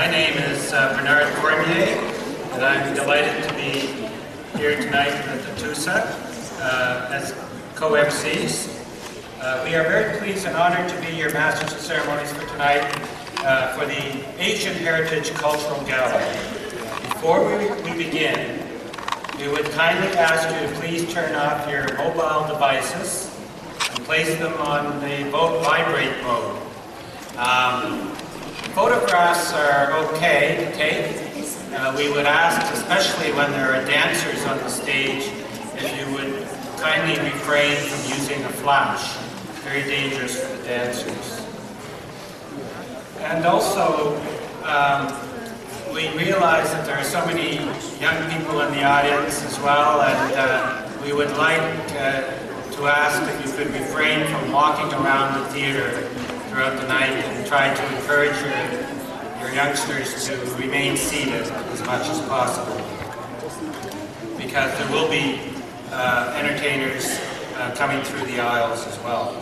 My name is Bernard Cormier, and I'm delighted to be here tonight at the TUSA as co-MCs. We are very pleased and honored to be your Masters of Ceremonies for tonight for the Asian Heritage Cultural Gala. Before we begin, we would kindly ask you to please turn off your mobile devices and place them on the vibrate mode. Photographs are okay to take. We would ask, especially when there are dancers on the stage, if you would kindly refrain from using a flash. Very dangerous for the dancers. And also, we realize that there are so many young people in the audience as well, and we would like to ask if you could refrain from walking around the theater throughout the night and try to encourage your youngsters to remain seated as much as possible, because there will be entertainers coming through the aisles as well.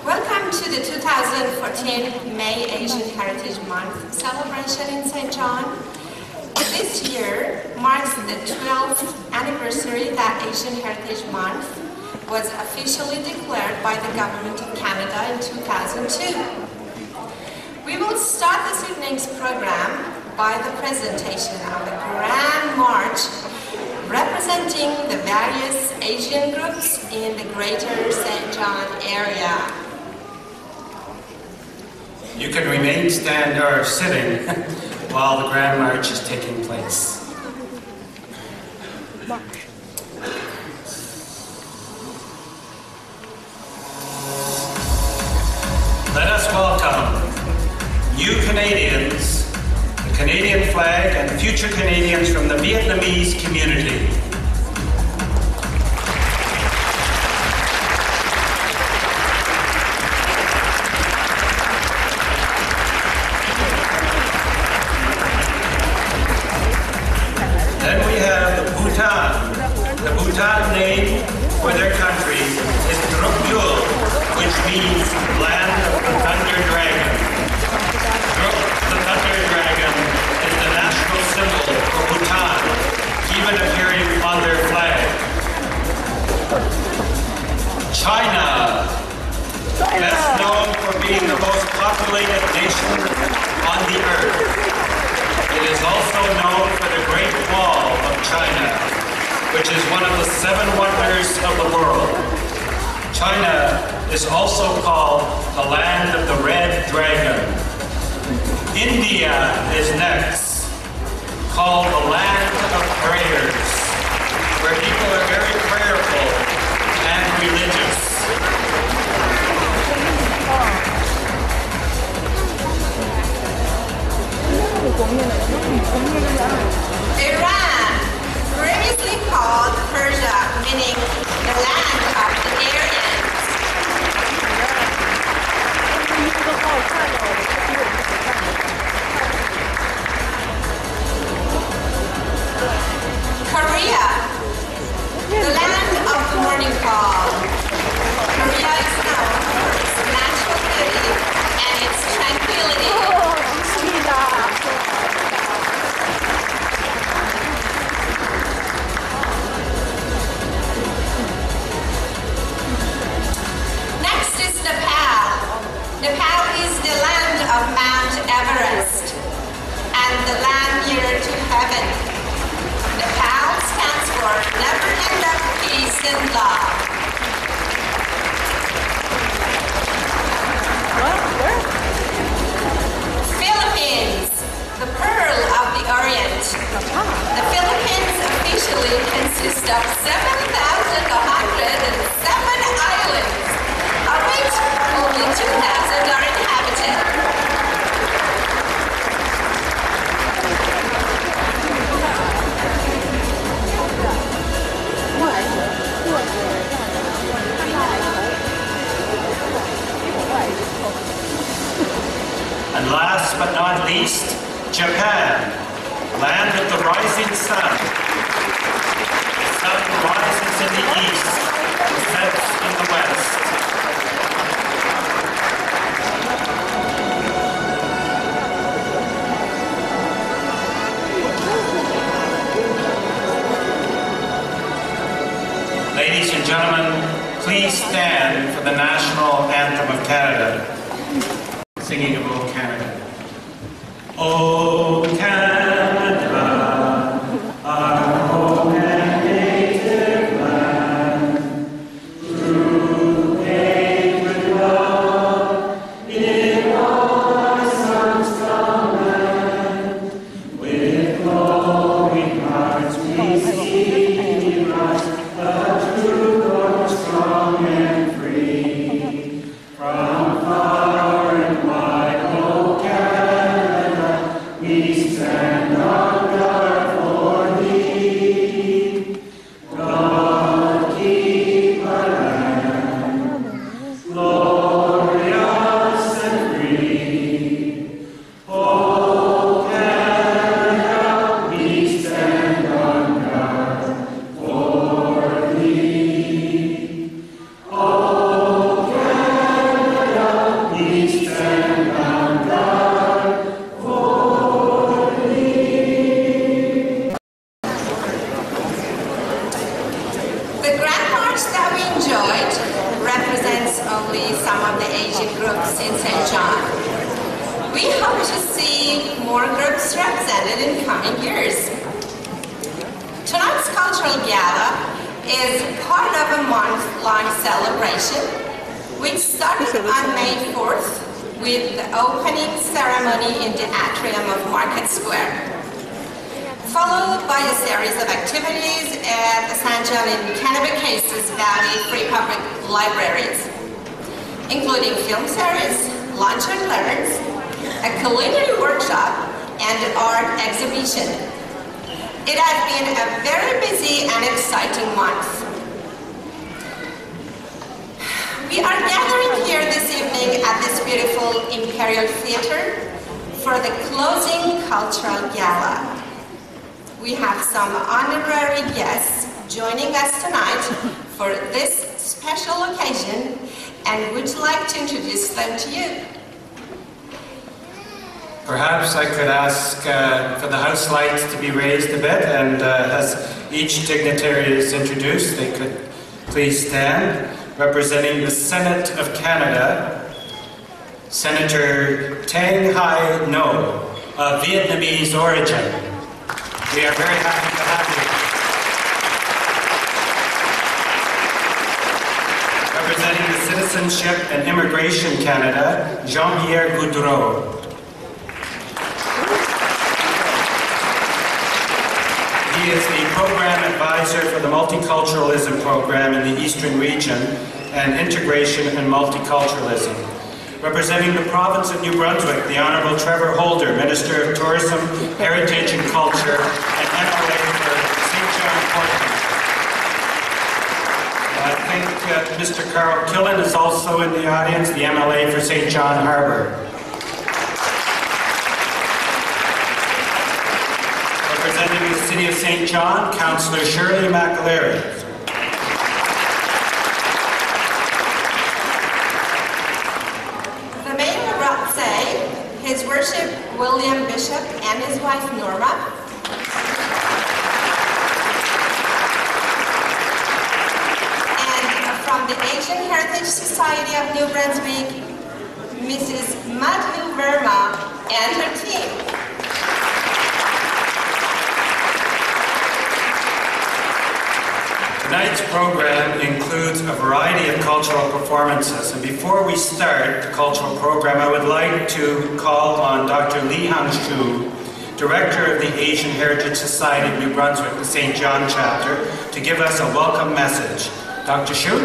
Welcome to the 2014 May Asian Heritage Month celebration in St. John. This year marks the 12th anniversary that Asian Heritage Month was officially declared by the Government of Canada in 2002. We will start this evening's program by the presentation of a grand march representing the various Asian groups in the greater St. John area. You can remain standing or sitting while the grand march is taking place. Let us welcome new Canadians, the Canadian flag, and future Canadians from the Vietnamese community. Then we have the Bhutan. The Bhutan name for their country is Drukgyul, which means land of the Thunder Dragon. Druk, the Thunder Dragon, is the national symbol for Bhutan, even appearing on their flag. China, best known for being the most populated nation on the earth. It is also known for the Great Wall of China, which is one of the 7 wonders of the world. China is also called the land of the Red Dragon. India is next, called the land of prayers, where people are very prayerful and religious. Iran, previously called Persia, meaning the land of the Aryans. Korea, the land of the morning call. Korea is known for its natural beauty and its tranquility. Next is Nepal. Nepal is the land of Mount Everest and the land near to heaven. Nepal stands for never-ending peace and love. Philippines, the pearl of the Orient. The Philippines officially consist of 7,107 islands, of which only 2,000 are inhabited. And last but not least, Japan, land of the rising sun. The sun rises in the east and sets in the west. please stand for the national anthem of Canada, singing of O Canada. O Canada, our home and native land, through patriot love, in all our sons command, with glowing hearts we see rise, a true Lord strong and free, from far and wide, O Canada, we stand on guard for thee. God keep our land, glorious and free. O Canada, we stand on guard for thee. O Canada, we stand on guard for thee. The Grand March that we enjoyed represents only some of the Asian groups in St. John. We hope to see more groups represented in coming years. Tonight's cultural gala is part of a month-long celebration which started on May 4th with the opening ceremony in the atrium of Market Square, followed by a series of activities at the St. John and Kennebecasis Valley Free Public Libraries, including film series, lunch and learns, a culinary workshop, and art exhibition. It has been a very busy and exciting month. We are gathering here this evening at this beautiful Imperial Theater for the closing cultural gala. We have some honorary guests joining us tonight for this special occasion, and would like to introduce them to you. Perhaps I could ask for the house lights to be raised a bit, and as each dignitary is introduced, they could please stand. Representing the Senate of Canada, Senator Tang Hai No, of Vietnamese origin. We are very happy to have you. Representing the Citizenship and Immigration Canada, Jean-Pierre Goudreau. He is the Program Advisor for the Multiculturalism Program in the Eastern Region and Integration and Multiculturalism. Representing the province of New Brunswick, the Honourable Trevor Holder, Minister of Tourism, Heritage and Culture, and MLA for St. John Portland. I think Mr. Carl Killen is also in the audience, the MLA for St. John Harbour. Representing the City of St. John, Councillor Shirley McAlery. The Mayor of Rothsay, His Worship William Bishop and his wife Norma. And from the Asian Heritage Society of New Brunswick, Mrs. Madhu Verma and her team. Tonight's program includes a variety of cultural performances, and before we start the cultural program, I would like to call on Dr. Li Hangshu, Director of the Asian Heritage Society of New Brunswick, the St. John chapter, to give us a welcome message. Dr. Shu?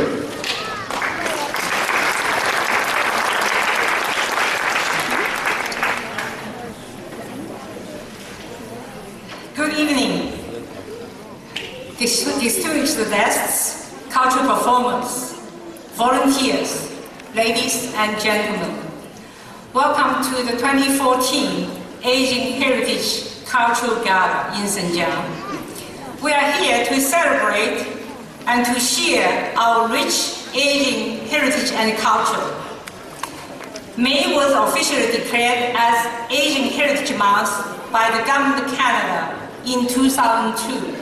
Good evening. Distinguished guests, cultural performers, volunteers, ladies and gentlemen. Welcome to the 2014 Asian Heritage Cultural Gala in St. John. We are here to celebrate and to share our rich Asian heritage and culture. May was officially declared as Asian Heritage Month by the Government of Canada in 2002.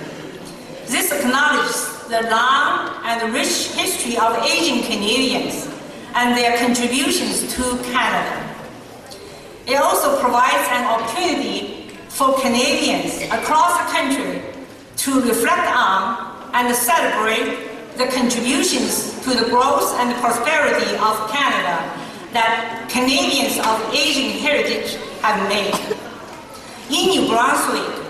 This acknowledges the long and rich history of Asian Canadians and their contributions to Canada. It also provides an opportunity for Canadians across the country to reflect on and celebrate the contributions to the growth and prosperity of Canada that Canadians of Asian heritage have made. In New Brunswick,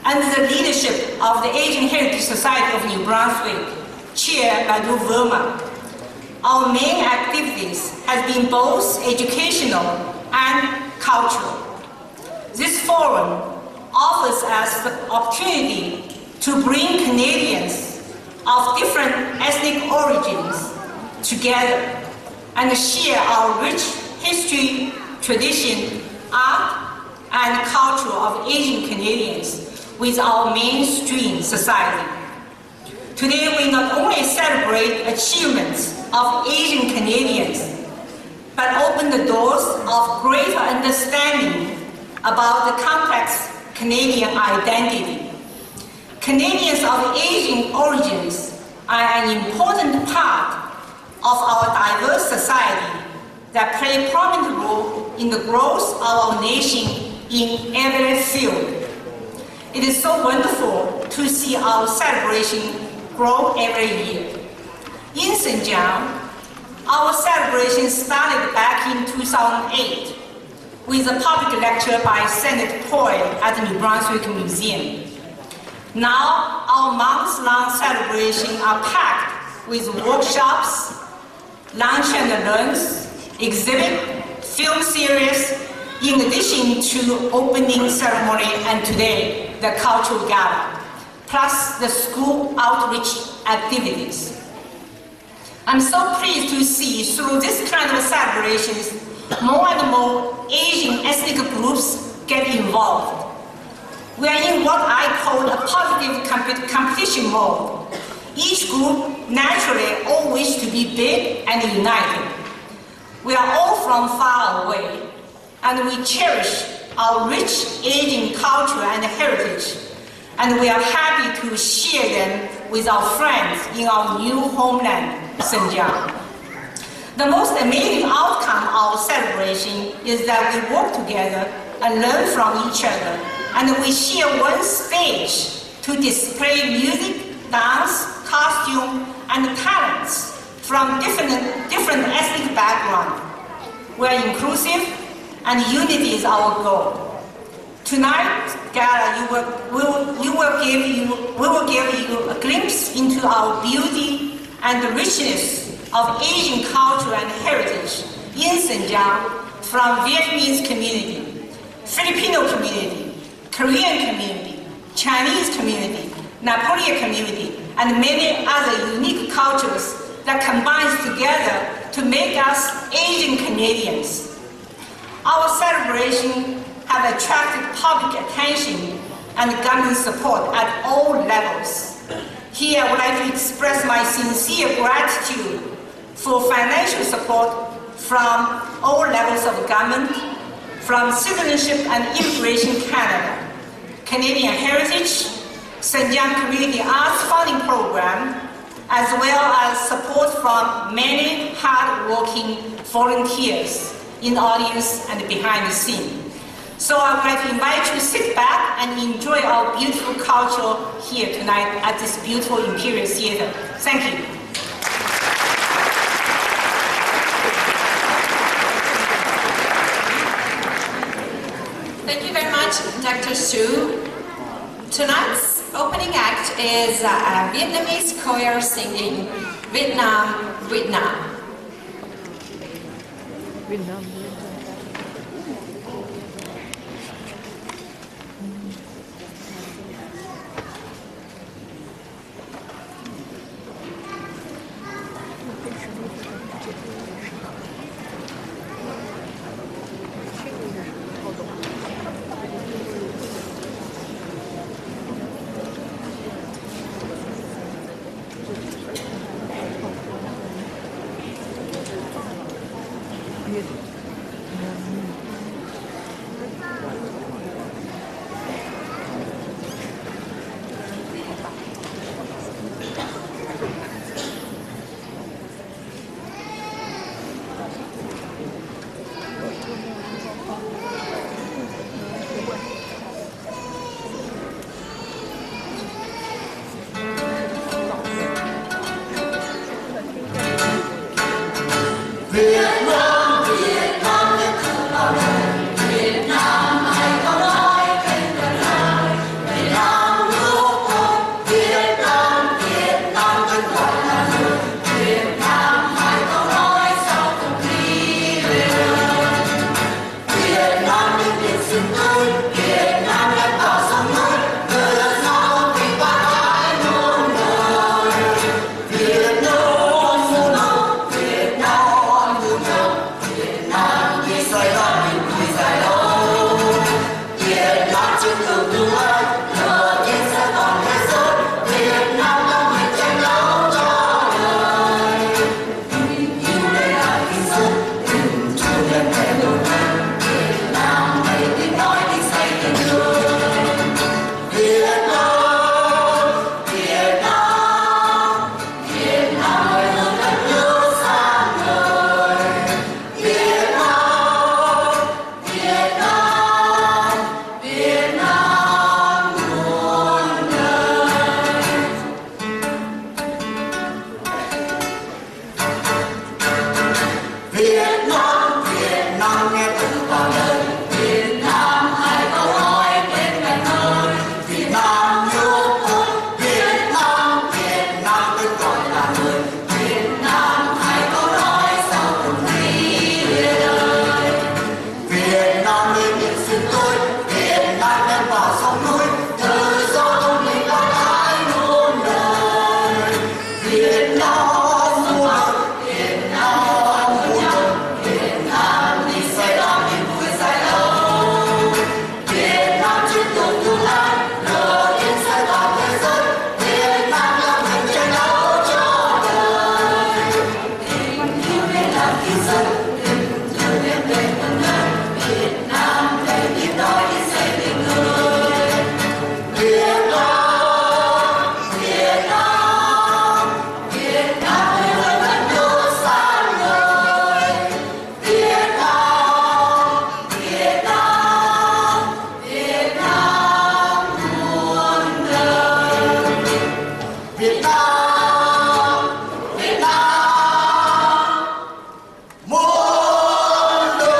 under the leadership of the Asian Heritage Society of New Brunswick, chaired by Lou Verma, our main activities have been both educational and cultural. This forum offers us the opportunity to bring Canadians of different ethnic origins together and share our rich history, tradition, art, and culture of Asian Canadians with our mainstream society. Today, we not only celebrate achievements of Asian Canadians, but open the doors of greater understanding about the complex Canadian identity. Canadians of Asian origins are an important part of our diverse society that play a prominent role in the growth of our nation in every field. It is so wonderful to see our celebration grow every year. In St. John, our celebration started back in 2008 with a public lecture by Senator Poyle at the New Brunswick Museum. Now, our months-long celebrations are packed with workshops, lunch and learns, exhibit, film series, in addition to opening ceremony and today, the cultural gala, plus the school outreach activities. I'm so pleased to see through this kind of celebrations, more and more Asian ethnic groups get involved. We are in what I call a positive competition mode. Each group naturally all wish to be big and united. We are all from far away, and we cherish our rich Asian culture and heritage, and we are happy to share them with our friends in our new homeland, St. John. The most amazing outcome of our celebration is that we work together and learn from each other, and we share one stage to display music, dance, costume, and talents from different ethnic backgrounds. We are inclusive, and unity is our goal. Tonight, Gala, we will give you a glimpse into our beauty and the richness of Asian culture and heritage in St. John from Vietnamese community, Filipino community, Korean community, Chinese community, Nepali community, and many other unique cultures that combines together to make us Asian Canadians. Our celebration have attracted public attention and government support at all levels. Here, I would like to express my sincere gratitude for financial support from all levels of government, from Citizenship and Immigration Canada, Canadian Heritage, St. John Community Arts Funding Program, as well as support from many hard-working volunteers in the audience and behind the scene. So I would like to invite you to sit back and enjoy our beautiful culture here tonight at this beautiful Imperial Theater. Thank you. Thank you very much, Dr. Su. Tonight's opening act is a Vietnamese choir singing Vietnam, Vietnam. Vietnam. lên thề đường Việt Nam hãy tiếng nói đi xây tình thương Việt Nam Việt Nam Việt Nam ơi hương đất nước sáng ngời Việt Nam Việt Nam Việt Nam muôn đời Việt Nam nghe từ bao lời Việt Nam hãy câu nói bên cạnh hơn Việt Nam yêu thương Việt Nam tên gọi là người Việt Nam hãy câu nói sau từng nghĩa đời Việt Nam lên biển xuyên tôi Việt Nam đem vào sông núi tự do thông minh là thái muôn đời Việt Nam muôn đời Việt Nam muôn đời Việt Nam đi xây đắp niềm vui dài lâu Việt Nam chiến tồn tương lai lửa yên sẽ vào thế giới Việt Nam là mình tranh đấu cho đời tình yêu biết làm khi dân tình yêu biết đến tận nơi Việt Nam để tiếp nối đi xây tình người Việt Nam Việt Nam Việt Nam ơi hỡi đất nước sáng ngời Việt Nam Việt Nam Việt Nam muôn đời Việt Nam Việt Nam muôn đời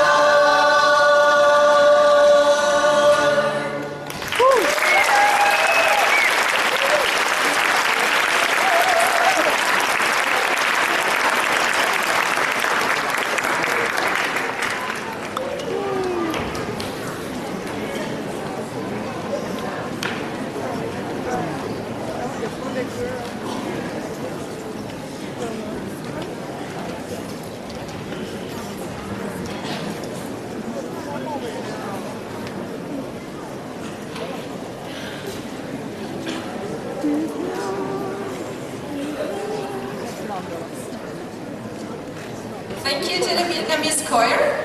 Thank you to the Vietnamese choir.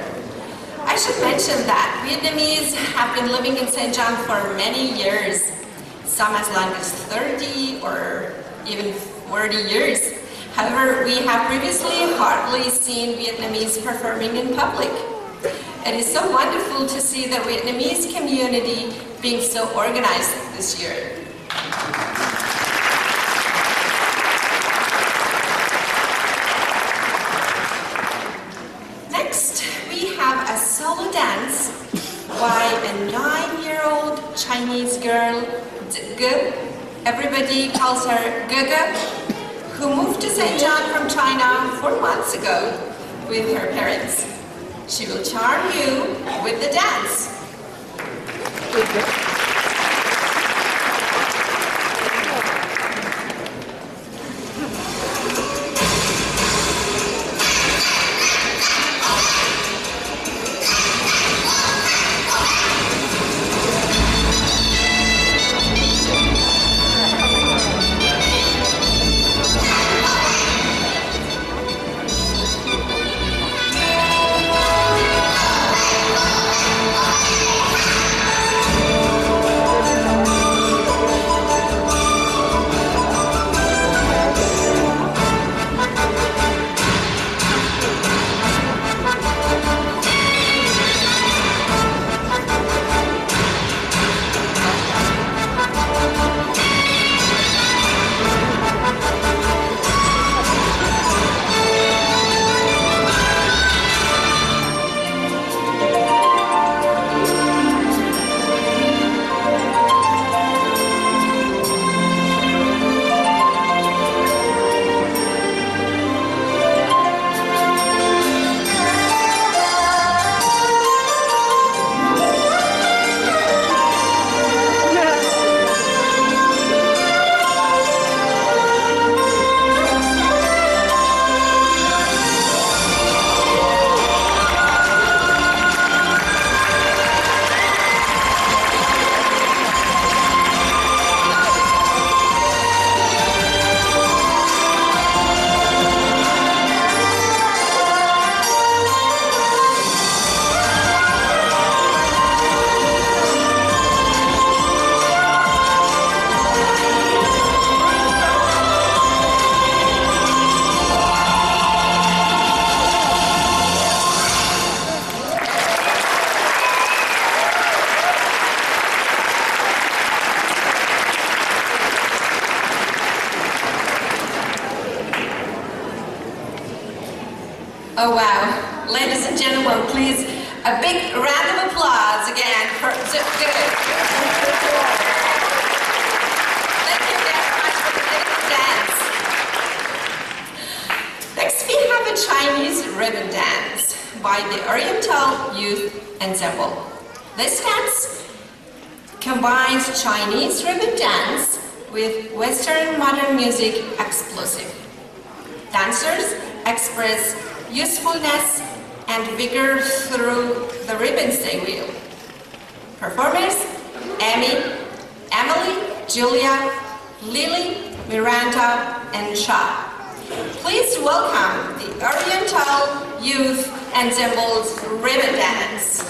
I should mention that Vietnamese have been living in St. John for many years, some as long as 30 or even 40 years. However, we have previously hardly seen Vietnamese performing in public. It is so wonderful to see the Vietnamese community being so organized this year. Next, we have a solo dance by a 9-year-old Chinese girl, Ge. Everybody calls her Ge, who moved to St. John from China 4 months ago with her parents. She will charm you with the dance. Oh wow. Ladies and gentlemen, please, a big round of applause again for Thank you very much for the ribbon dance. Next we have a Chinese ribbon dance by the Oriental Youth Ensemble. This dance combines Chinese ribbon dance with Western modern music explosive. Dancers express usefulness and vigor through the ribbons they wheel. Performers: Amy, Emily, Julia, Lily, Miranda, and Cha. Please welcome the Oriental Youth Ensemble's ribbon dance.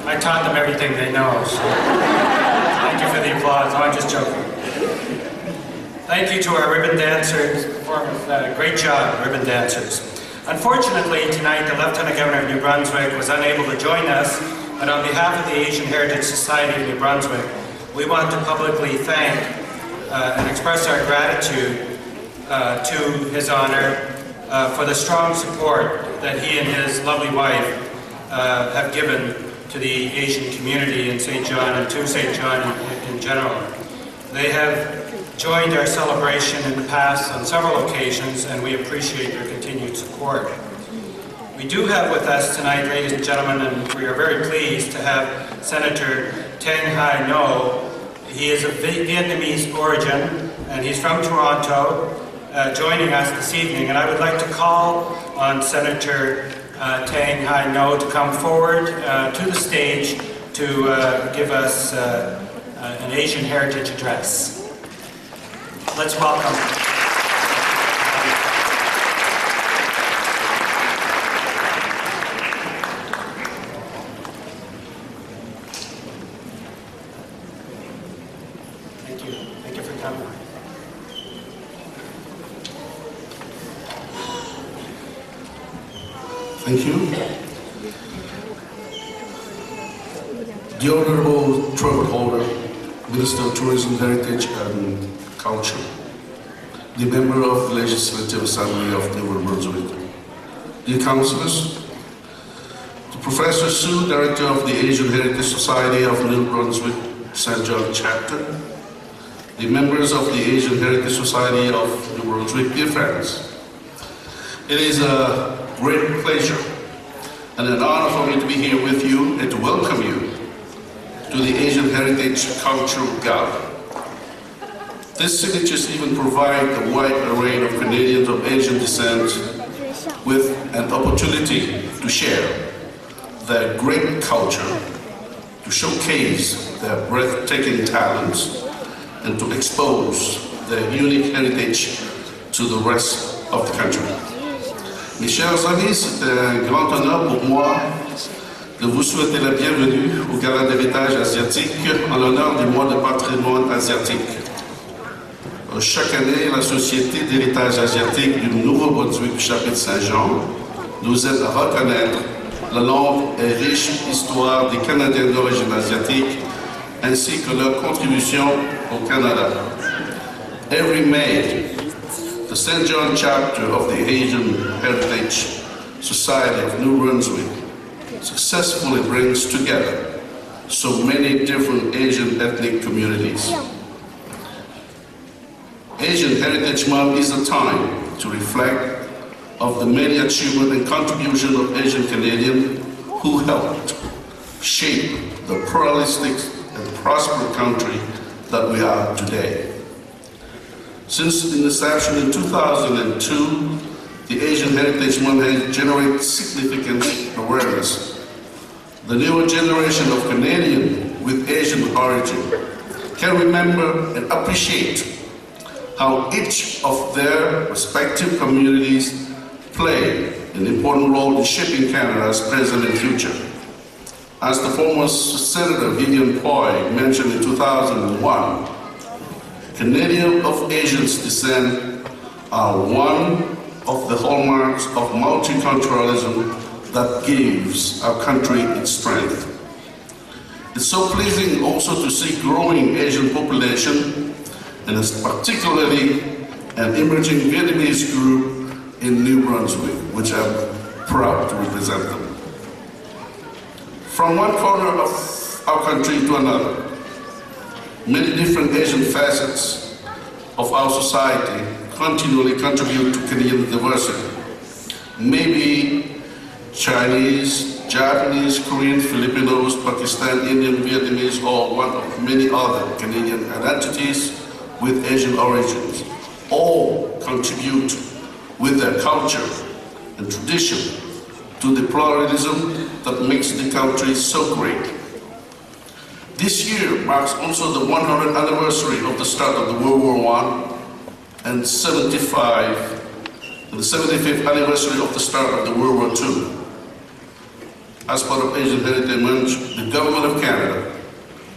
I taught them everything they know, so thank you for the applause. No, I'm just joking. Thank you to our ribbon dancers. Great job, ribbon dancers. Unfortunately, tonight, the Lieutenant Governor of New Brunswick was unable to join us, but on behalf of the Asian Heritage Society of New Brunswick, we want to publicly thank and express our gratitude to His Honor for the strong support that he and his lovely wife have given to the Asian community in St. John and to St. John in general. They have joined our celebration in the past on several occasions, and we appreciate their continued support. We do have with us tonight, ladies and gentlemen, and we are very pleased to have Senator Tang Hai No. He is of Vietnamese origin, and he's from Toronto, joining us this evening. And I would like to call on Senator Tang Hai No to come forward to the stage to give us an Asian Heritage Address. Let's welcome. Thank you. Thank you for coming. Thank you. The Honorable Trevor Holder, Minister of Tourism, Heritage and Culture, the Member of the Legislative Assembly of New Brunswick, dear Councillors, the Professor Su, Director of the Asian Heritage Society of New Brunswick, St. John Chapter, the members of the Asian Heritage Society of New Brunswick, dear friends. It is a great pleasure and an honor for me to be here with you and to welcome you to the Asian Heritage Cultural Gala. These signatures even provide a wide array of Canadians of Asian descent with an opportunity to share their great culture, to showcase their breathtaking talents, and to expose their unique heritage to the rest of the country. Mes chers amis, c'est un grand honneur pour moi de vous souhaiter la bienvenue au Gala d'héritage asiatique en l'honneur du mois de patrimoine asiatique. Chaque année, la Société d'héritage asiatique du Nouveau-Brunswick chapitre Saint-Jean nous aide à reconnaître la longue et riche histoire des Canadiens d'origine asiatique ainsi que leur contribution au Canada. Every May, the St. John chapter of the Asian Heritage Society of New Brunswick successfully brings together so many different Asian ethnic communities. Asian Heritage Month is a time to reflect of the many achievements and contributions of Asian Canadians who helped shape the pluralistic and prosperous country that we are today. Since its inception in 2002, the Asian Heritage Month has generated significant awareness. The newer generation of Canadians with Asian origin can remember and appreciate how each of their respective communities play an important role in shaping Canada's present and future. As the former Senator Vivian Poy mentioned in 2001, Canadians of Asian descent are one of the hallmarks of multiculturalism that gives our country its strength. It's so pleasing also to see growing Asian population, and particularly an emerging Vietnamese group in New Brunswick, which I'm proud to represent them. From one corner of our country to another, many different Asian facets of our society continually contribute to Canadian diversity. Maybe Chinese, Japanese, Korean, Filipinos, Pakistan, Indian, Vietnamese, or one of many other Canadian identities with Asian origins, all contribute with their culture and tradition to the pluralism that makes the country so great. This year marks also the 100th anniversary of the start of the World War I and the 75th anniversary of the start of the World War II. As part of Asian Heritage Month, the Government of Canada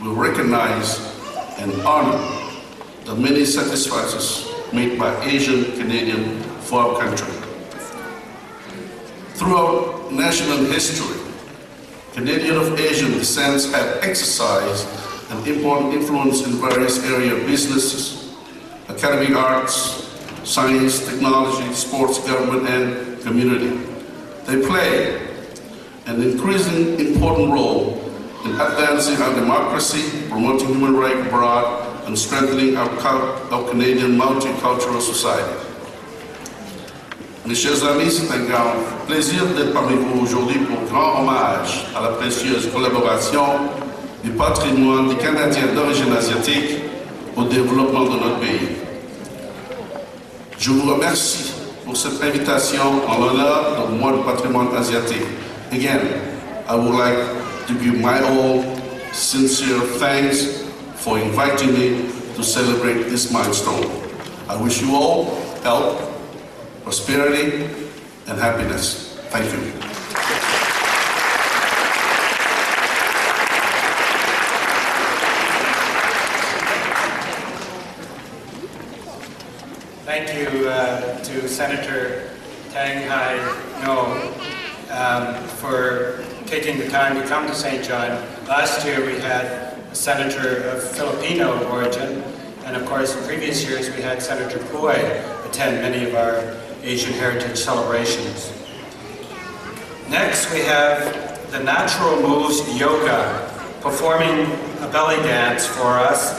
will recognize and honor the many sacrifices made by Asian Canadians for our country. Throughout national history, Canadians of Asian descent have exercised an important influence in various areas of businesses, academic arts, science, technology, sports, government, and community. They play an increasingly important role in advancing our democracy, promoting human rights abroad, and strengthening our Canadian multicultural society. Mes chers amis, c'est un grand plaisir d'être parmi vous aujourd'hui pour rendre hommage à la précieuse collaboration du patrimoine des Canadiens d'origine asiatique au développement de notre pays. Je vous remercie pour cette invitation en l'honneur du mois du patrimoine asiatique. Again, I would like to give my all sincere thanks for inviting me to celebrate this milestone. I wish you all health, prosperity, and happiness. Thank you. Thank you to Senator Tang Hai No for taking the time to come to St. John. Last year we had a senator of Filipino origin, and of course in previous years we had Senator Puy attend many of our Asian heritage celebrations. Next we have the Natural Moves Yoga performing a belly dance for us.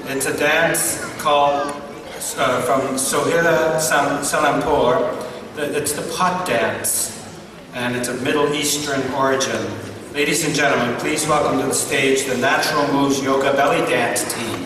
It's a dance called from Sohila Salampur. It's the pot dance, and it's of Middle Eastern origin. Ladies and gentlemen, please welcome to the stage the Natural Moves Yoga Belly Dance team.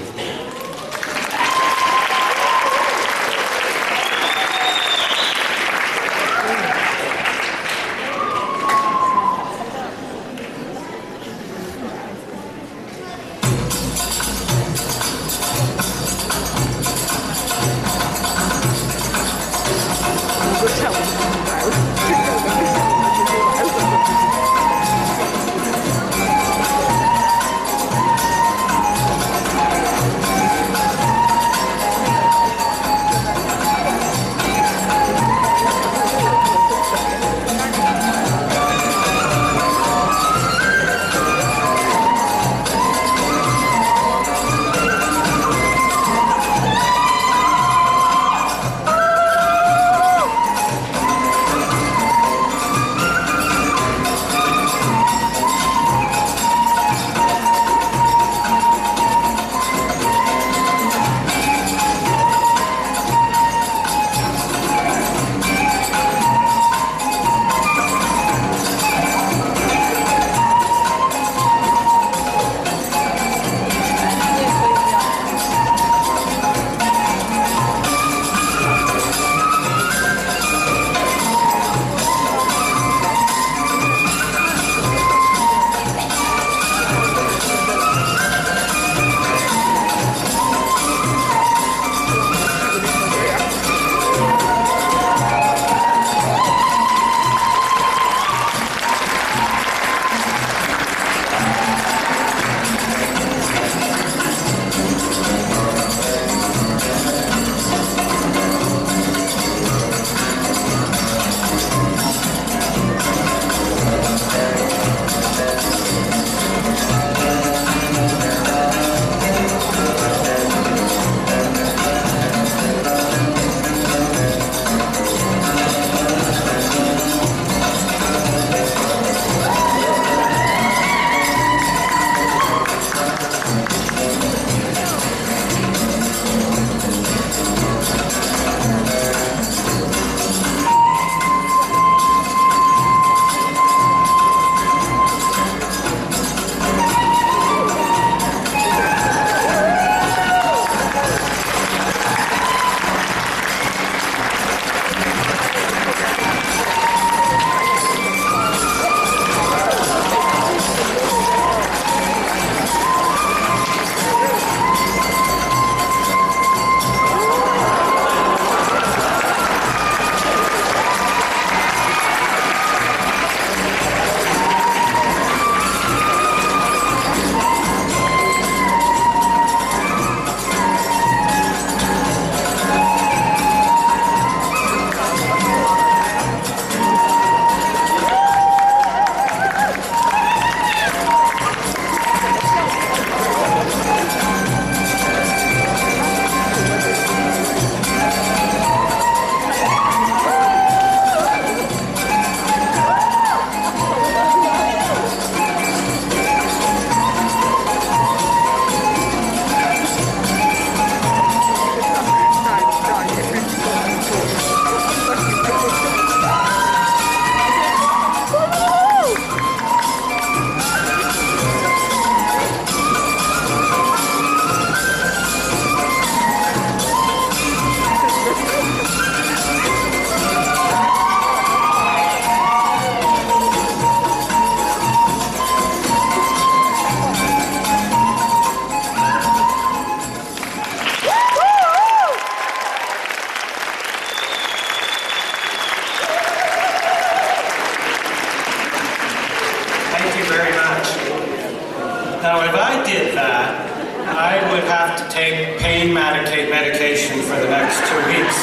medication for the next 2 weeks.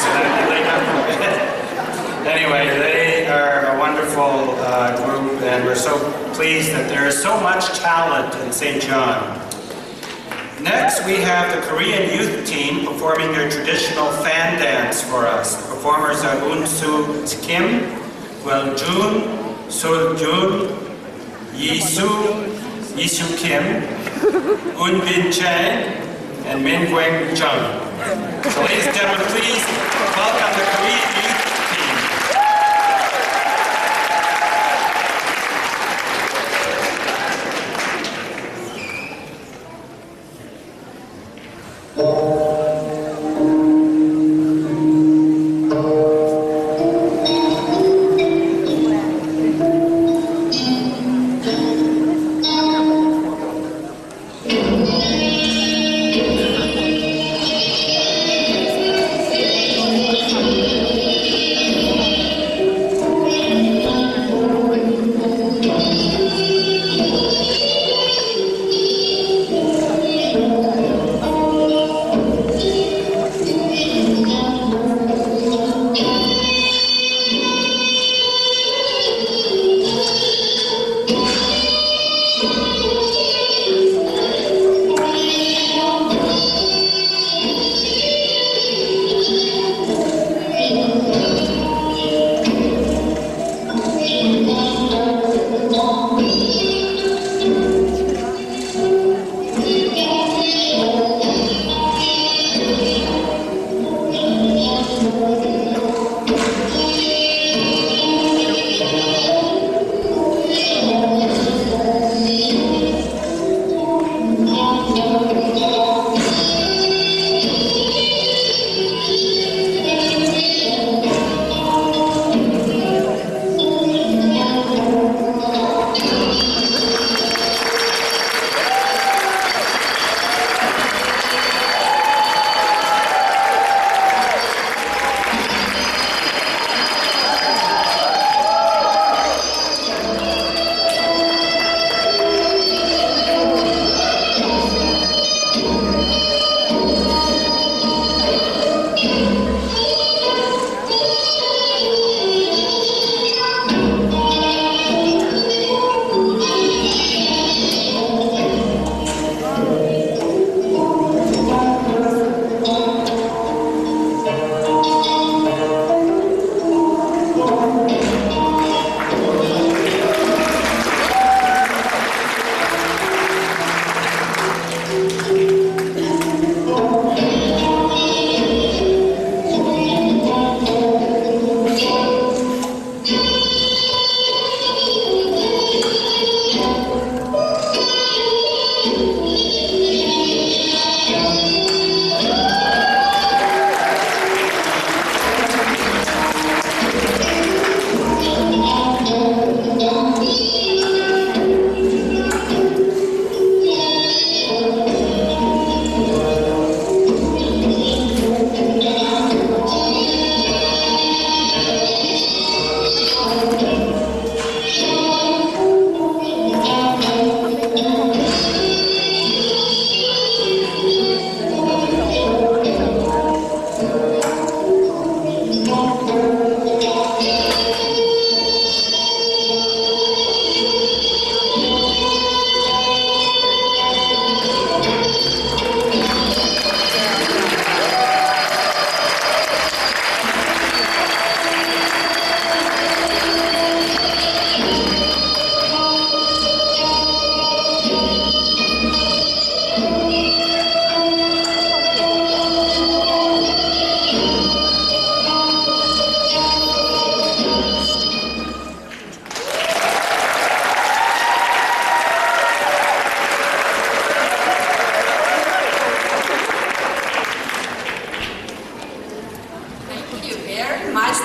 Anyway, they are a wonderful group, and we're so pleased that there is so much talent in St. John. Next, we have the Korean youth team performing their traditional fan dance for us. The performers are Un Soo Kim, Gwel Jun, Sol Jun, Yisu Kim, Un Bin Chang, and Min Gweng Jung. So ladies and gentlemen, please welcome the Korean youth team.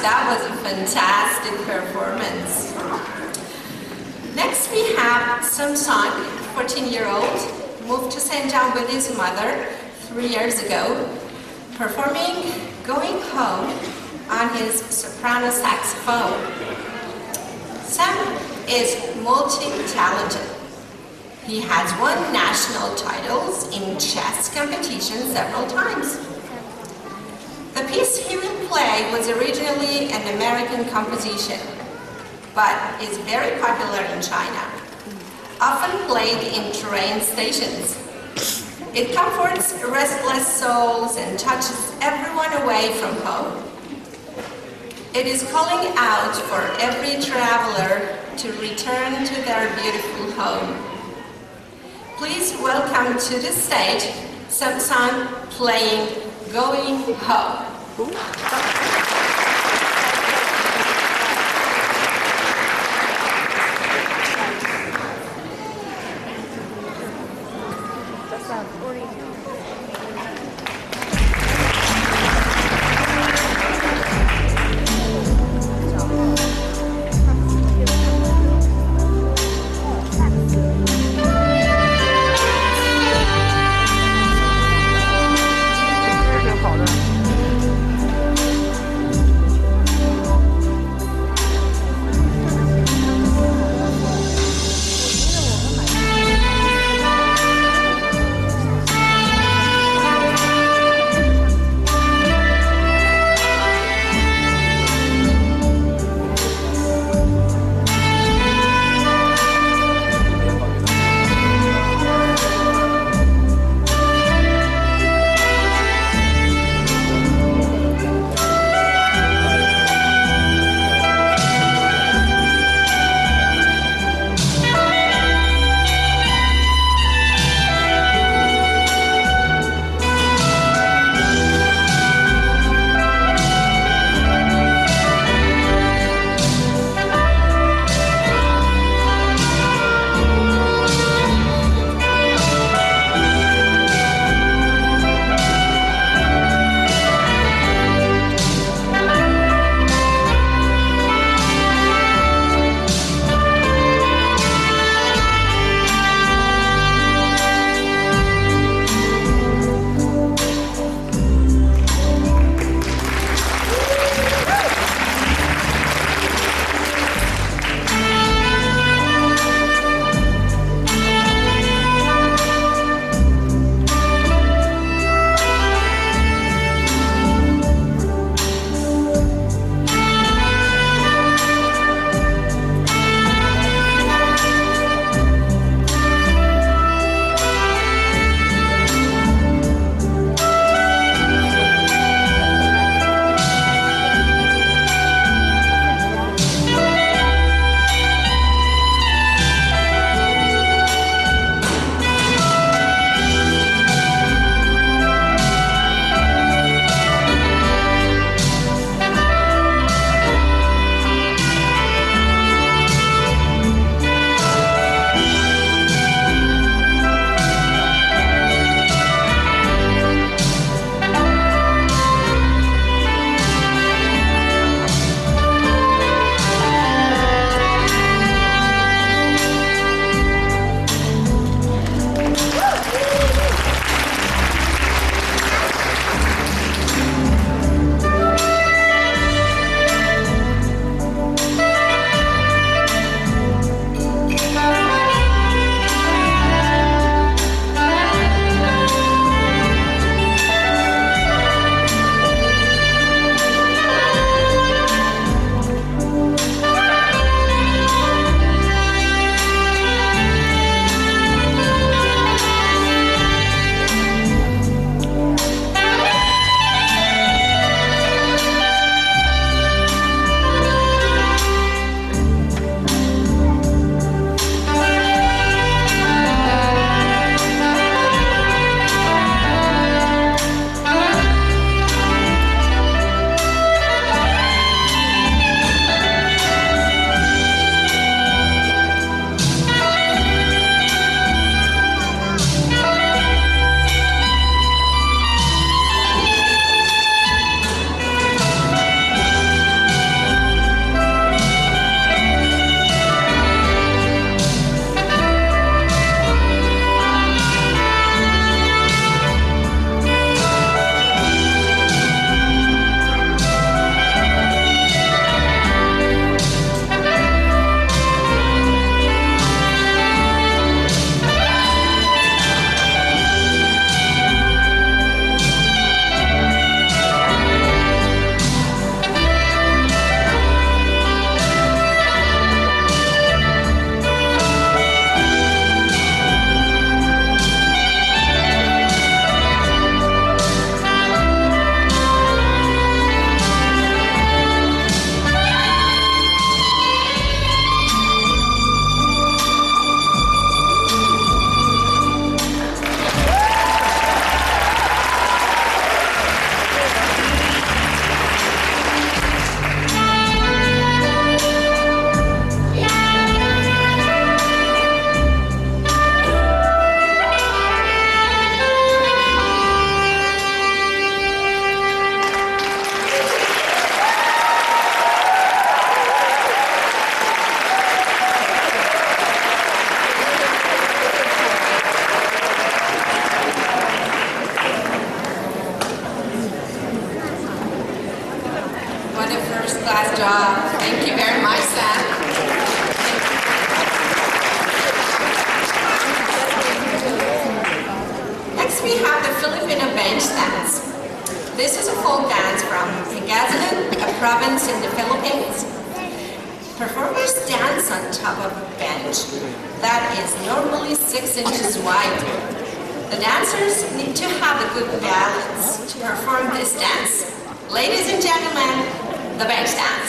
That was a fantastic performance. Next we have Samsung, 14-year-old, moved to St. John with his mother 3 years ago, performing Going Home on his soprano saxophone. Sam is multi-talented. He has won national titles in chess competitions several times. play was originally an American composition, but is very popular in China, often played in train stations. It comforts restless souls and touches everyone away from home. It is calling out for every traveler to return to their beautiful home. Please welcome to the stage Samson playing Going Home. job. Thank you very much, Sam. Next, we have the Filipino bench dance. This is a folk dance from Pangasinan, a province in the Philippines. Performers dance on top of a bench that is normally 6 inches wide. The dancers need to have a good balance to perform this dance. Ladies and gentlemen, the bench dance.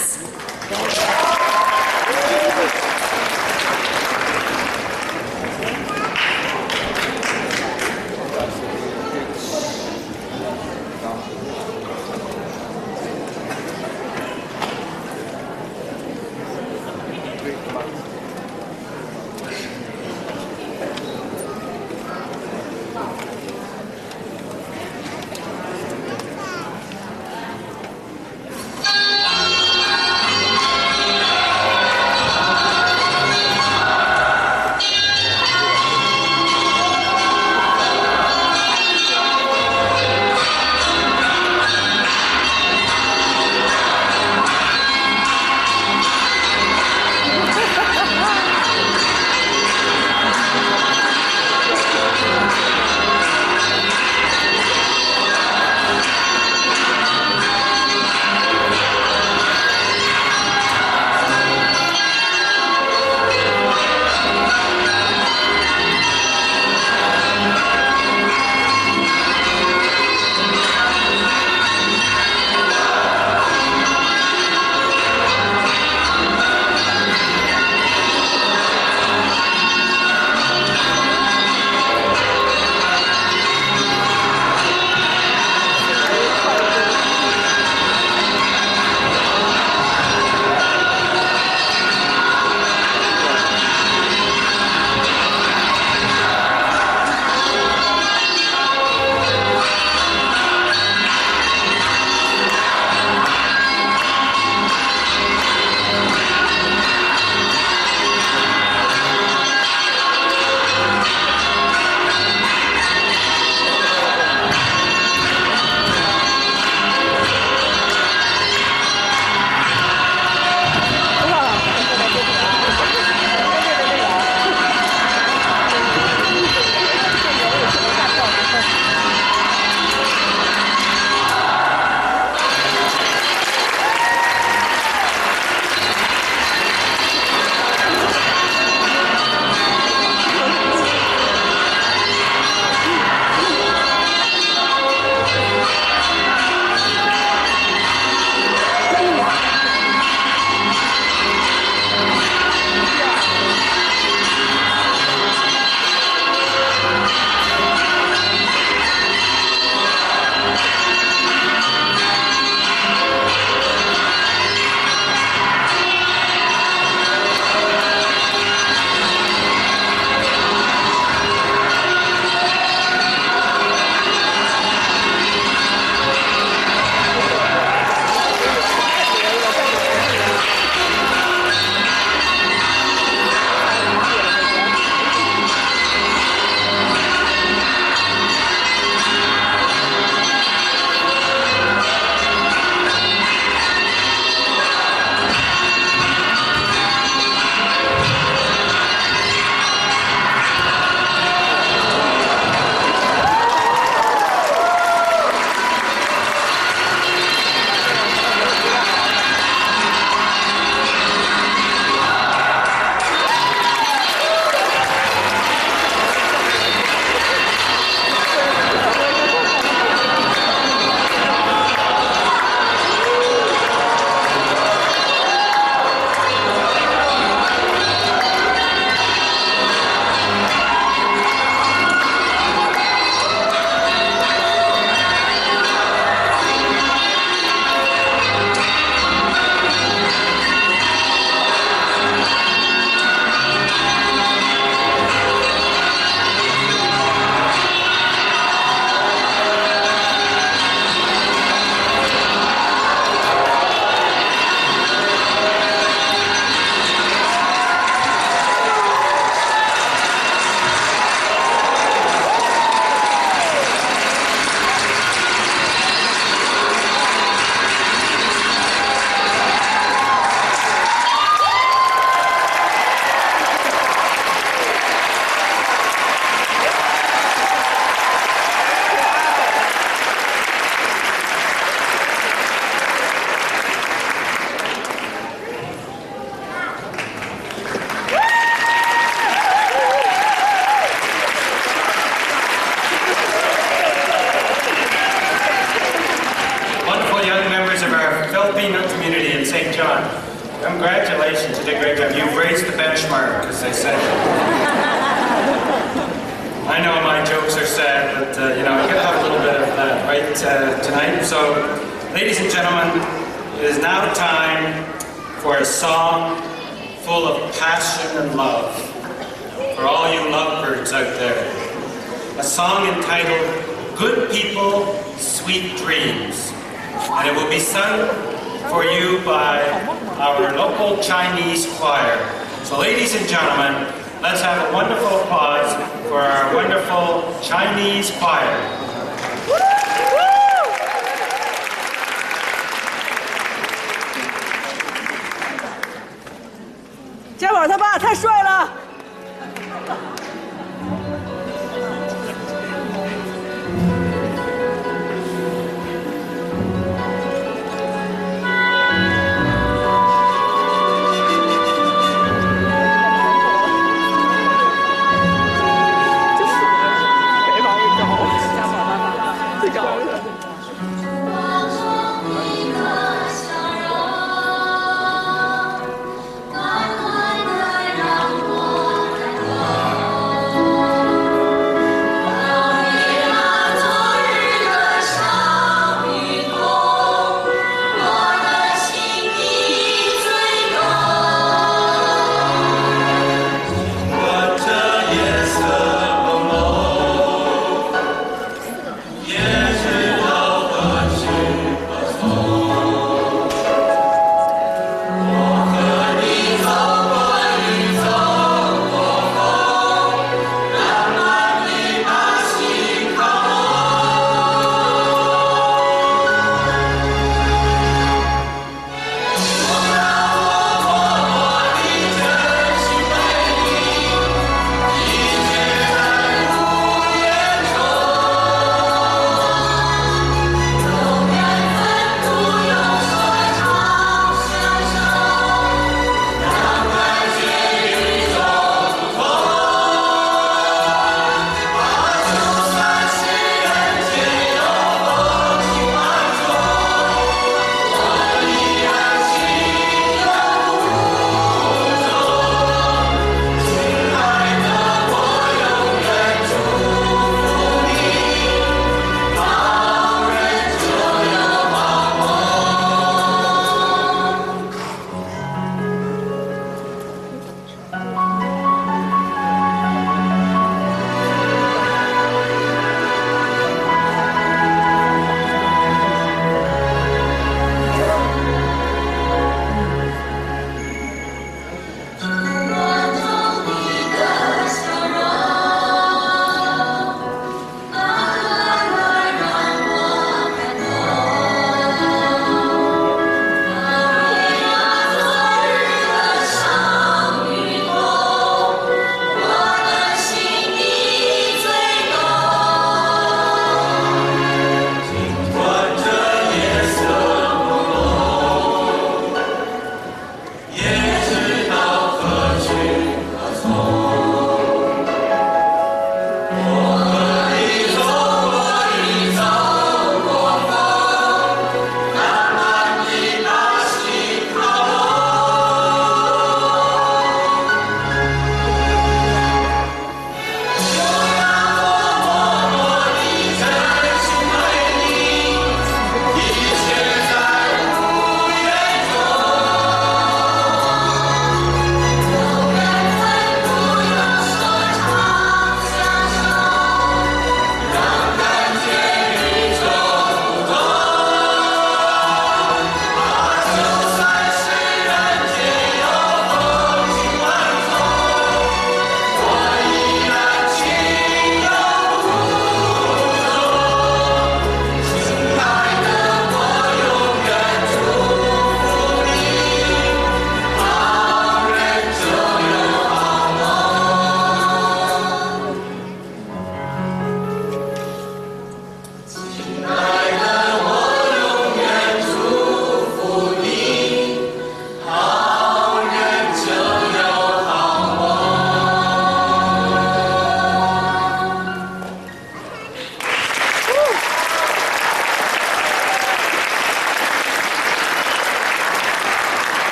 Filipino community in St. John. Congratulations, you did a great job. You've raised the benchmark, as they say. I know my jokes are sad, but you know, you gotta have a little bit of that, right, tonight. So, ladies and gentlemen, it is now time for a song full of passion and love for all you lovebirds out there. A song entitled Good People, Sweet Dreams. And it will be sung for you by our local Chinese choir. So ladies and gentlemen, let's have a wonderful applause for our wonderful Chinese choir. 嘉宝他爸太帅了。感恩的让我。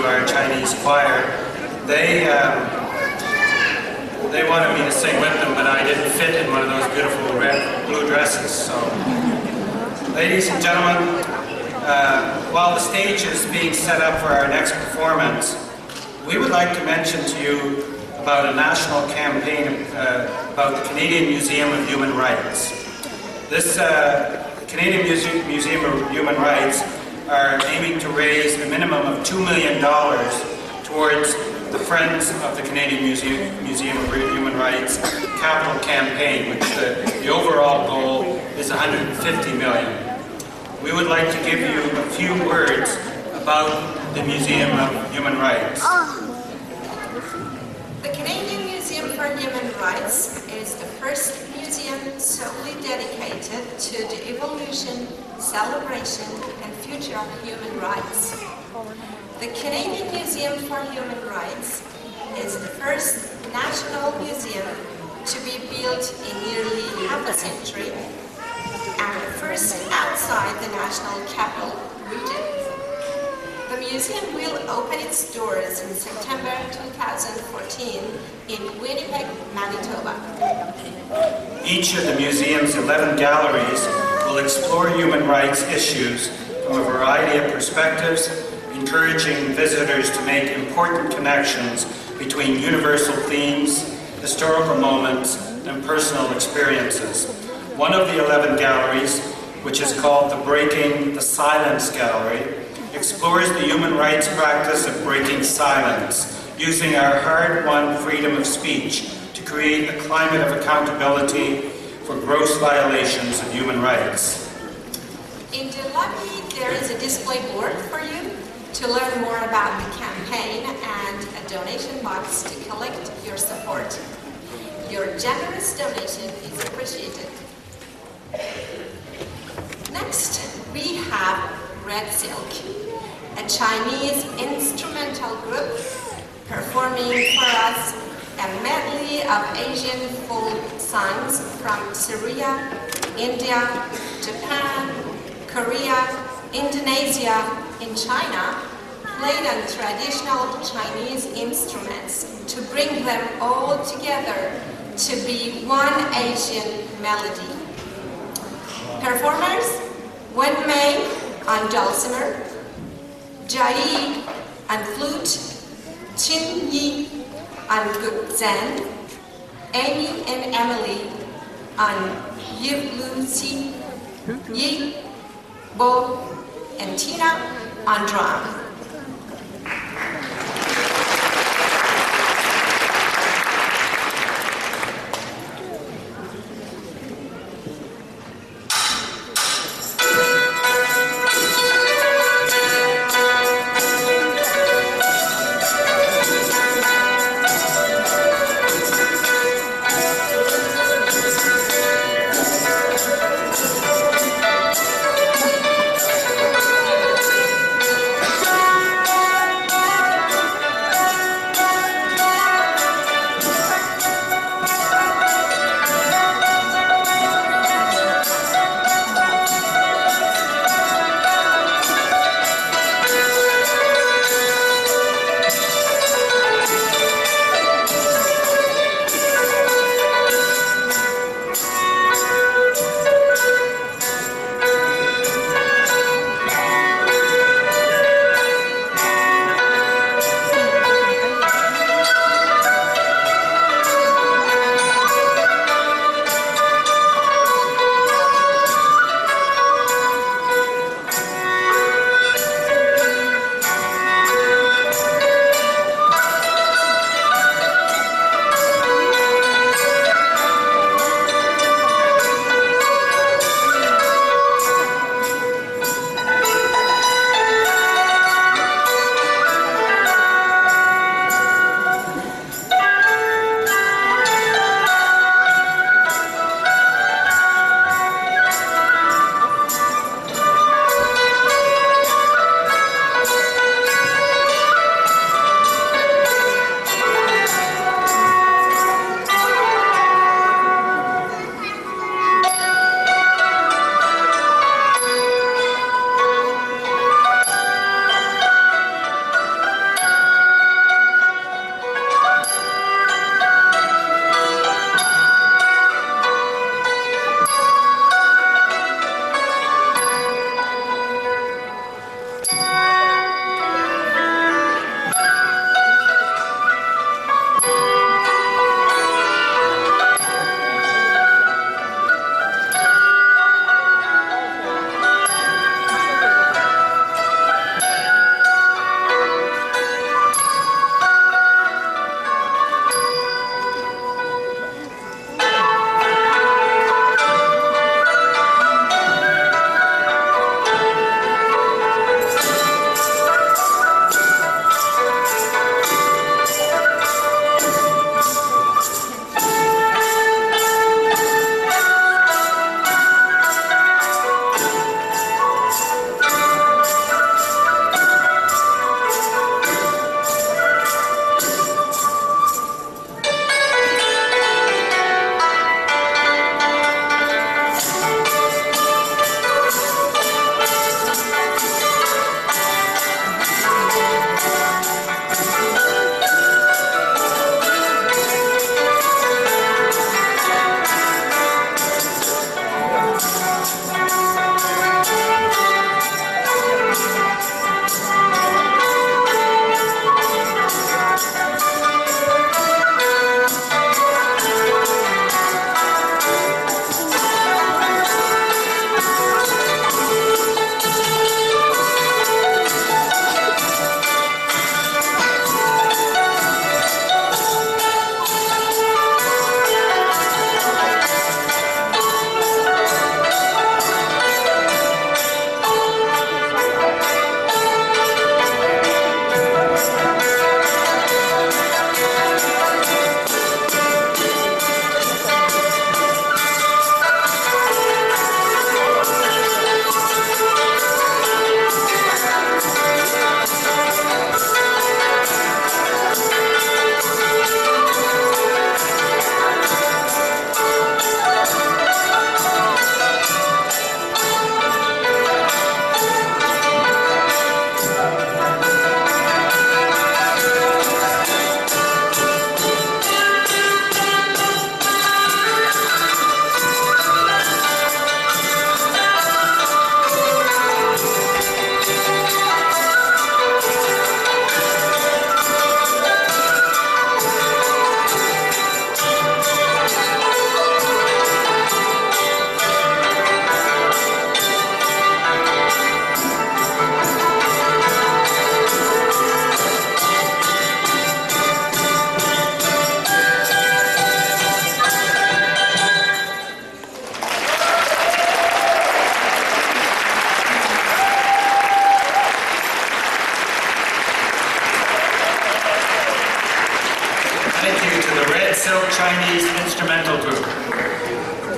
our Chinese choir. They wanted me to sing with them, but I didn't fit in one of those beautiful blue dresses. So, ladies and gentlemen, while the stage is being set up for our next performance, we would like to mention to you about a national campaign about the Canadian Museum of Human Rights. This Canadian Museum of Human Rights are aiming to raise a minimum of $2 million towards the Friends of the Canadian Museum of Human Rights capital campaign, which the overall goal is $150 million. We would like to give you a few words about the Museum of Human Rights. The Canadian Museum for Human Rights is the first museum solely dedicated to the evolution, celebration, and future of human rights. The Canadian Museum for Human Rights is the first national museum to be built in nearly half a century and the first outside the national capital region. The museum will open its doors in September 2014 in Winnipeg, Manitoba. Each of the museum's 11 galleries will explore human rights issues from a variety of perspectives, encouraging visitors to make important connections between universal themes, historical moments, and personal experiences. One of the 11 galleries, which is called the Breaking the Silence Gallery, explores the human rights practice of breaking silence, using our hard-won freedom of speech to create a climate of accountability for gross violations of human rights. In the lobby, there is a display board for you to learn more about the campaign and a donation box to collect your support. Your generous donation is appreciated. Next, we have Red Silk, a Chinese instrumental group performing for us a medley of Asian folk songs from Syria, India, Japan, Korea, Indonesia, and China, played on traditional Chinese instruments to bring them all together to be one Asian melody. Performers: Wen Mei on dulcimer, Jai on flute, Qin Yi on guzheng, Amy and Emily on yiplusi, Yi, Bo, and Tina on drum. Thank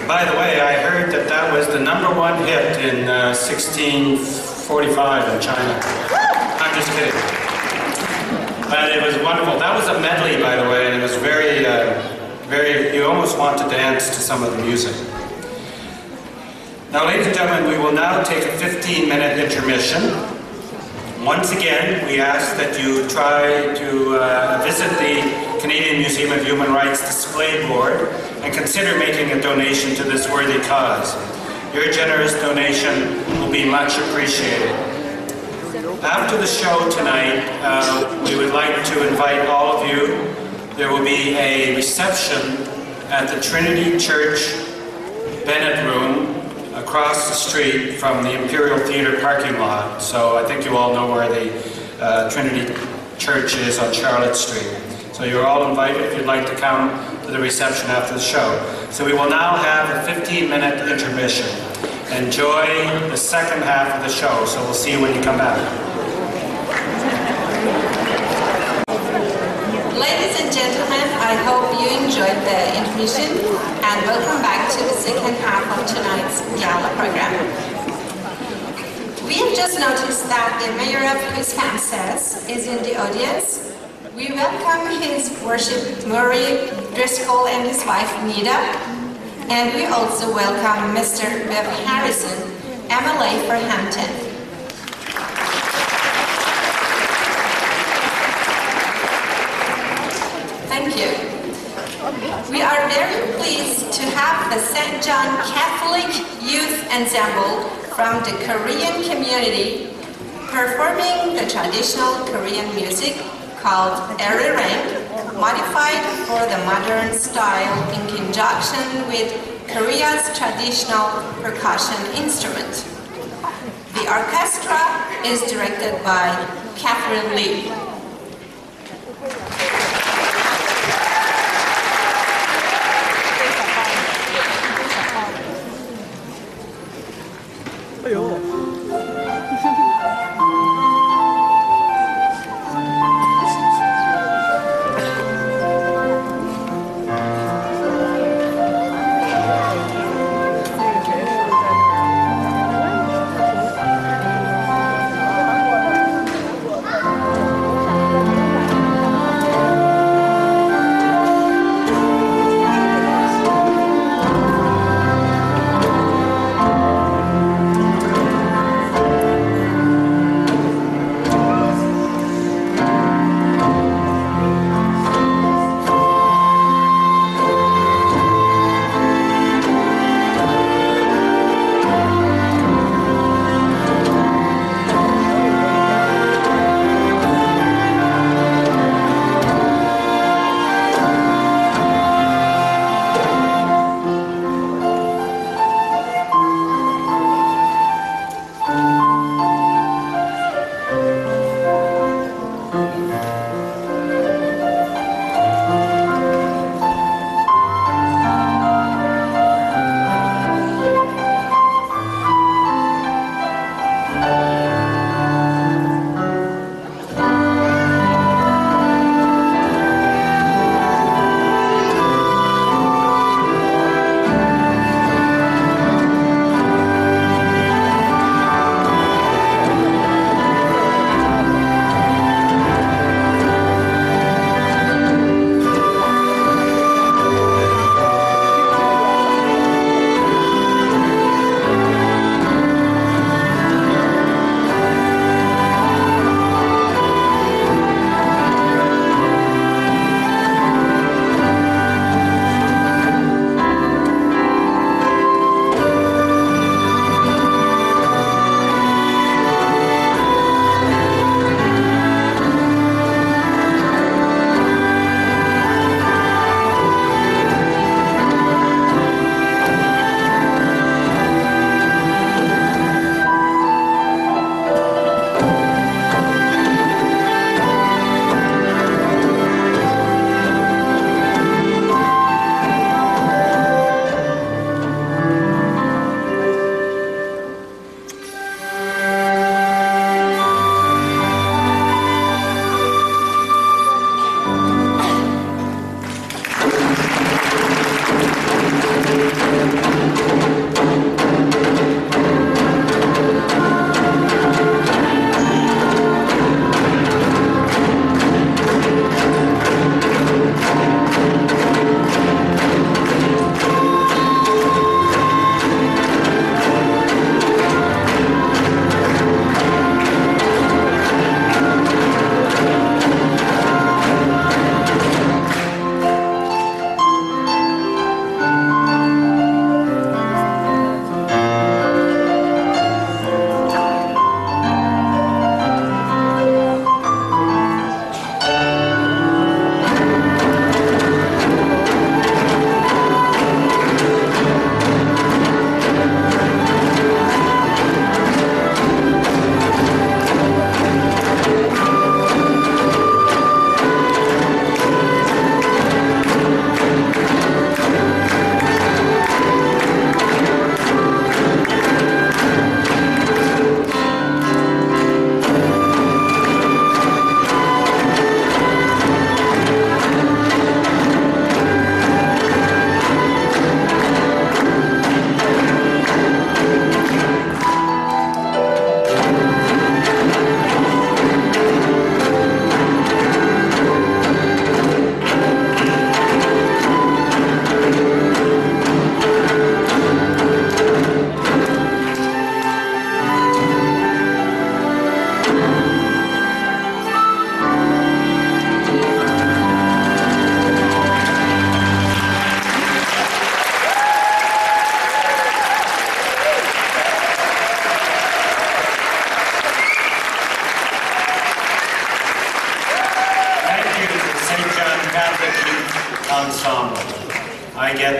By the way, I heard that that was the #1 hit in 1645 in China. I'm just kidding. But it was wonderful. That was a medley, by the way, and it was very, you almost want to dance to some of the music. Now, ladies and gentlemen, we will now take a 15-minute intermission. Once again, we ask that you try to visit the Canadian Museum of Human Rights display board and consider making a donation to this worthy cause. Your generous donation will be much appreciated. After the show tonight, we would like to invite all of you. There will be a reception at the Trinity Church Bennett Room across the street from the Imperial Theatre parking lot. So I think you all know where the Trinity Church is on Charlotte Street. So you're all invited if you'd like to come to the reception after the show. So we will now have a 15-minute intermission. Enjoy the second half of the show, so we'll see you when you come back. Ladies and gentlemen, I hope you enjoyed the intermission and welcome back to the second half of tonight's Gala program. We have just noticed that the Mayor of Wisconsin is in the audience. We welcome his worship Murray Driscoll and his wife Nita, and we also welcome Mr. Bev Harrison, MLA for Hampton. Thank you. We are very pleased to have the St. John Catholic Youth Ensemble from the Korean community performing the traditional Korean music called Erirang, modified for the modern style in conjunction with Korea's traditional percussion instrument. The orchestra is directed by Catherine Lee.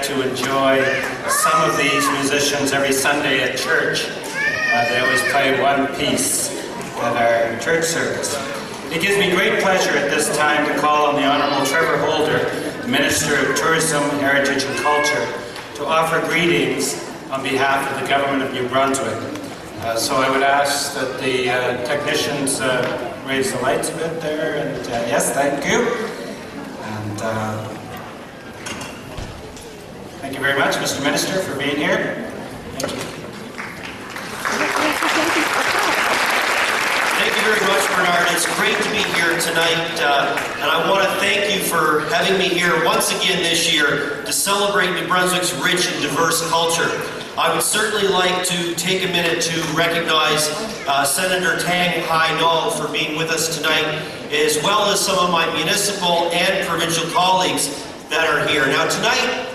to enjoy some of these musicians every Sunday at church. They always play one piece at our church service. It gives me great pleasure at this time to call on the Honourable Trevor Holder, Minister of Tourism, Heritage and Culture, to offer greetings on behalf of the Government of New Brunswick. So I would ask that the technicians raise the lights a bit there, and yes, thank you. And thank you very much, Mr. Minister, for being here. Thank you. Thank you very much, Bernard. It's great to be here tonight, and I want to thank you for having me here once again this year to celebrate New Brunswick's rich and diverse culture. I would certainly like to take a minute to recognize Senator Tang Hai Ngo for being with us tonight, as well as some of my municipal and provincial colleagues that are here. Now tonight,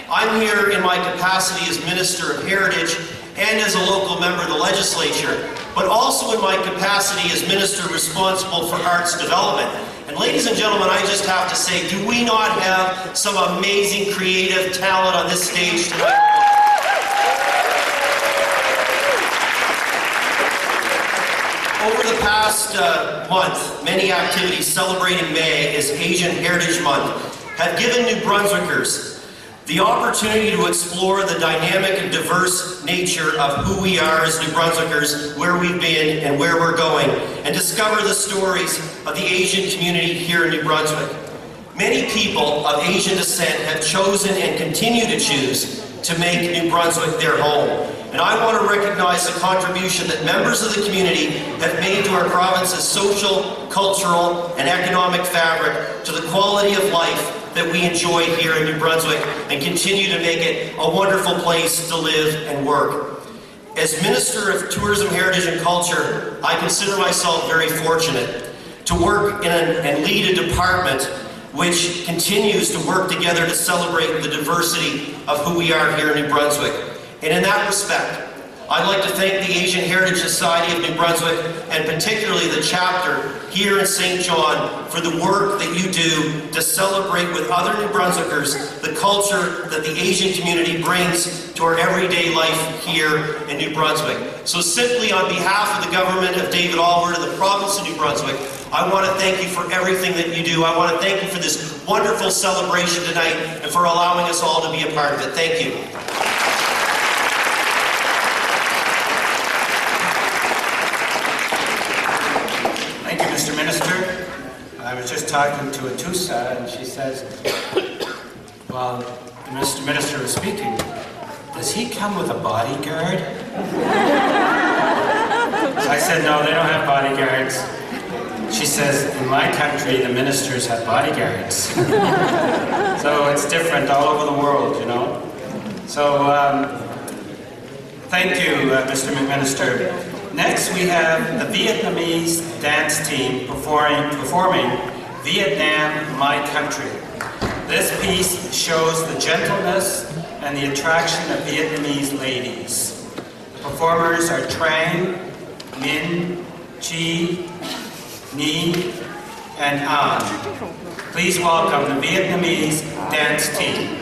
I'm here in my capacity as Minister of Heritage and as a local member of the legislature, but also in my capacity as Minister responsible for arts development. And ladies and gentlemen, I just have to say, do we not have some amazing creative talent on this stage tonight? Over the past month, many activities celebrating May as Asian Heritage Month have given New Brunswickers the opportunity to explore the dynamic and diverse nature of who we are as New Brunswickers, where we've been and where we're going, and discover the stories of the Asian community here in New Brunswick. Many people of Asian descent have chosen and continue to choose to make New Brunswick their home. And I want to recognize the contribution that members of the community have made to our province's social, cultural, and economic fabric, to the quality of life that we enjoy here in New Brunswick, and continue to make it a wonderful place to live and work. As Minister of Tourism, Heritage and Culture, I consider myself very fortunate to work in and lead a department which continues to work together to celebrate the diversity of who we are here in New Brunswick. And in that respect, I'd like to thank the Asian Heritage Society of New Brunswick, and particularly the chapter here in St. John, for the work that you do to celebrate with other New Brunswickers the culture that the Asian community brings to our everyday life here in New Brunswick. So simply on behalf of the government of David Alward and the province of New Brunswick, I want to thank you for everything that you do. I want to thank you for this wonderful celebration tonight and for allowing us all to be a part of it. Thank you. Thank you, Mr. Minister. I was just talking to Atusa, and she says, well, Mr. Minister was speaking, does he come with a bodyguard? I said, no, they don't have bodyguards. She says, in my country, the ministers have bodyguards. So it's different all over the world, you know. So, thank you, Mr. Minister. Next, we have the Vietnamese dance team performing Vietnam, My Country. This piece shows the gentleness and the attraction of Vietnamese ladies. The performers are Trang, Min, Chi, Ni, and An. Please welcome the Vietnamese dance team.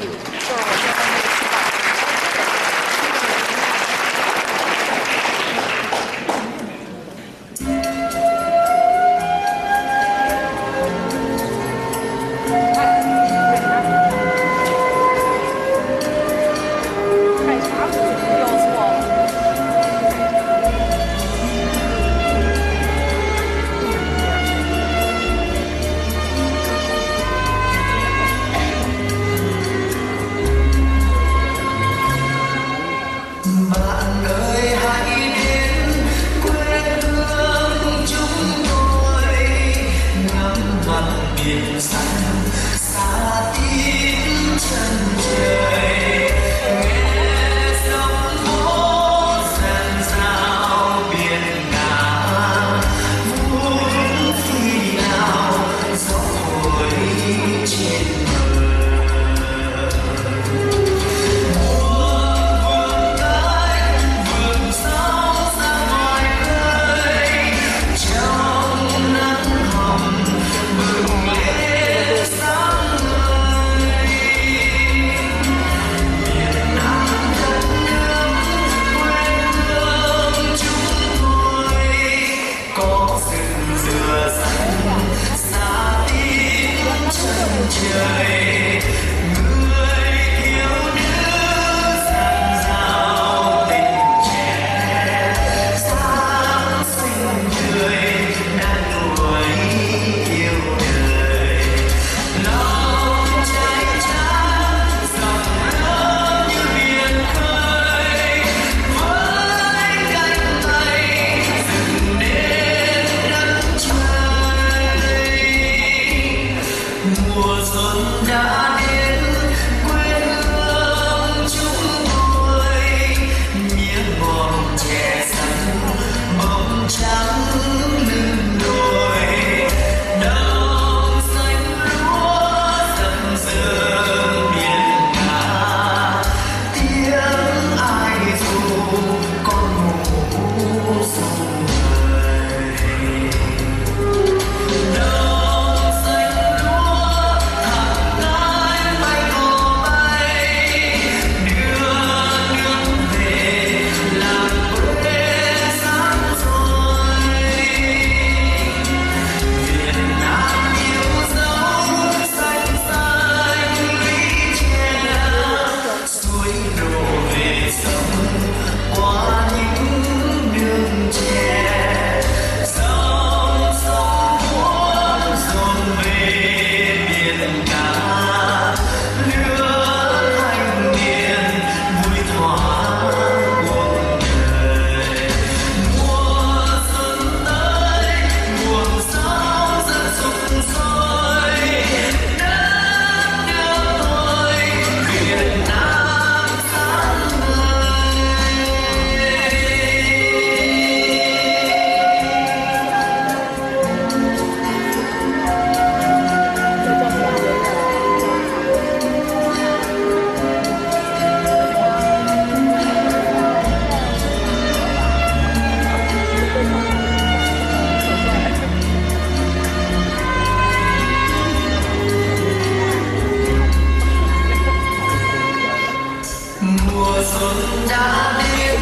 mùa xuân đã đến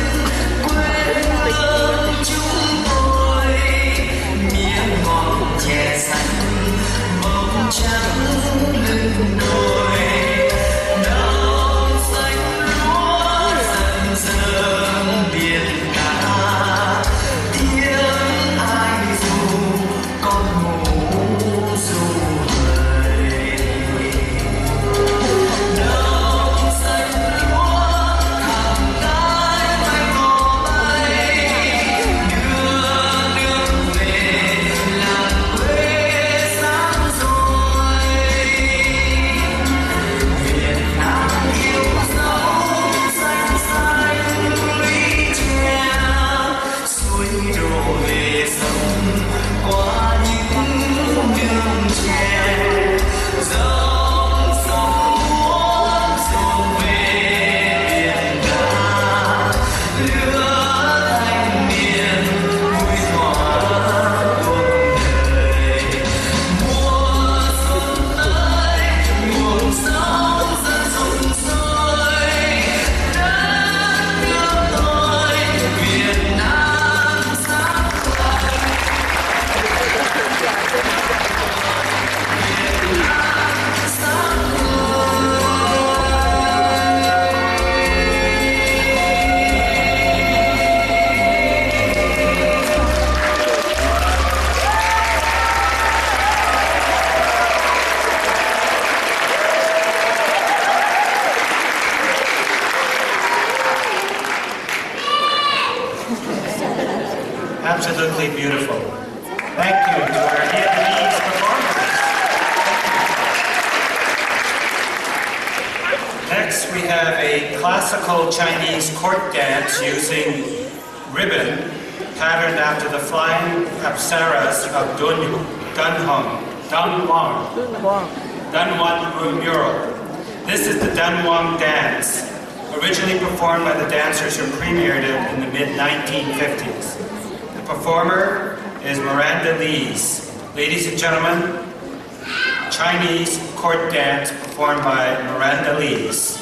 quê hương chúng tôi miếng ngọt chè xanh bông trắng lưng đồi đào xanh lúa dần dần biển cả tiếng ai ru con ngủ ru vời đào xanh lúa thẳm gái bay ngò bay đưa nước về làng quê sáng rồi Việt Nam yêu dấu xanh xanh lũy tre suối đổ về sông qua những nương tre dòng sông uốn dồn về biển cả lứa thanh niên vui hòa cuộc đời mùa xuân tới nguồn sống dần rụng sôi đất nước tôi Việt Nam sáng Absolutely beautiful. Thank you to our Vietnamese performers. Next, we have a classical Chinese court dance using ribbon patterned after the flying apsaras of Dunhuang mural. This is the Dunhuang dance, originally performed by the dancers who premiered it in the mid-1950s. The performer is Miranda Lees. Ladies and gentlemen, Chinese court dance performed by Miranda Lees.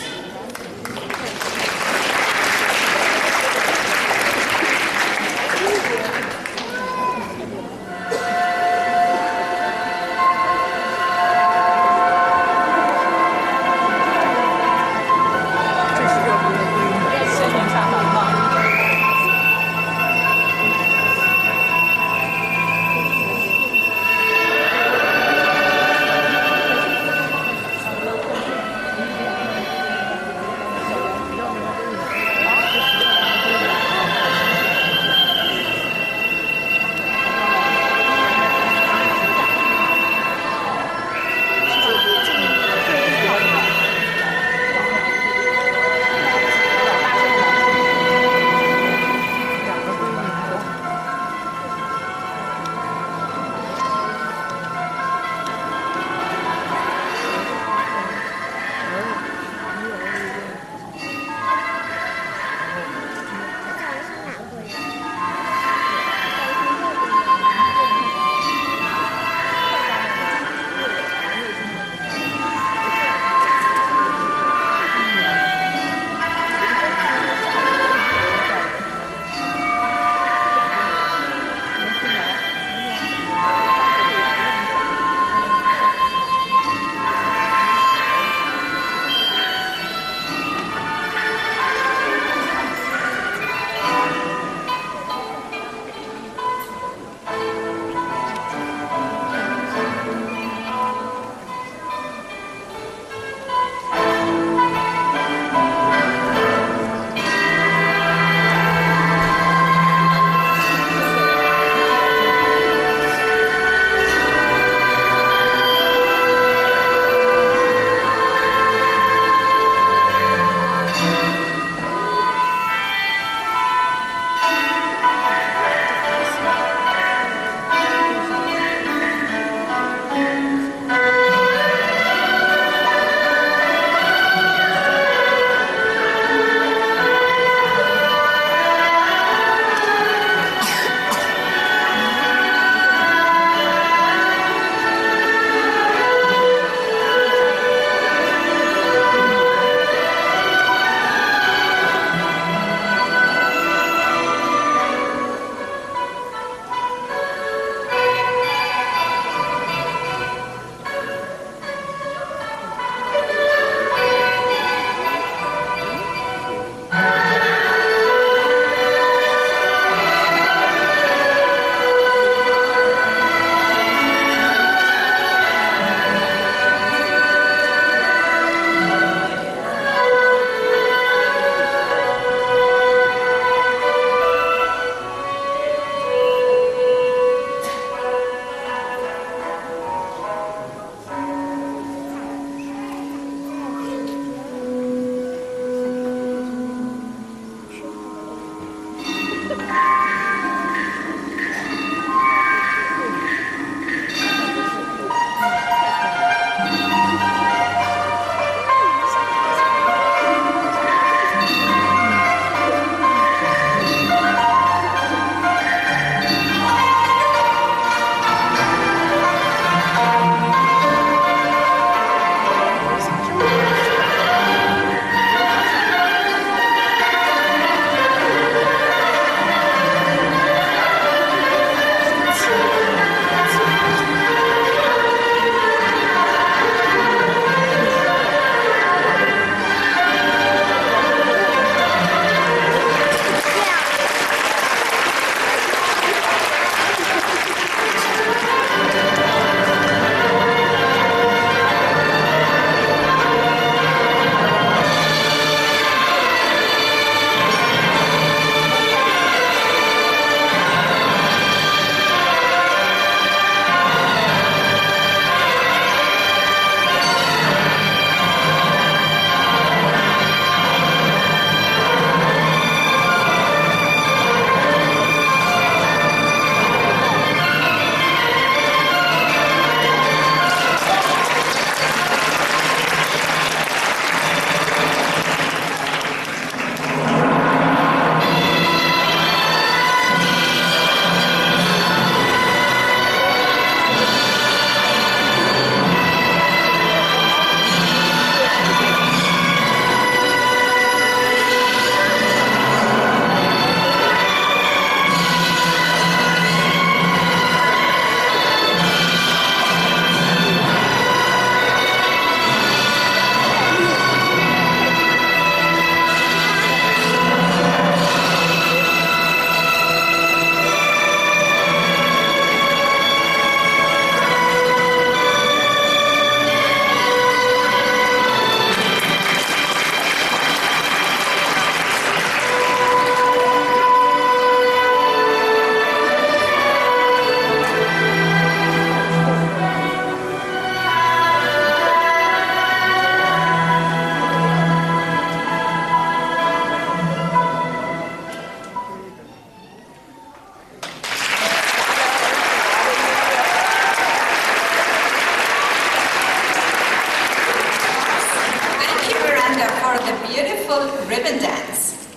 Asian dance.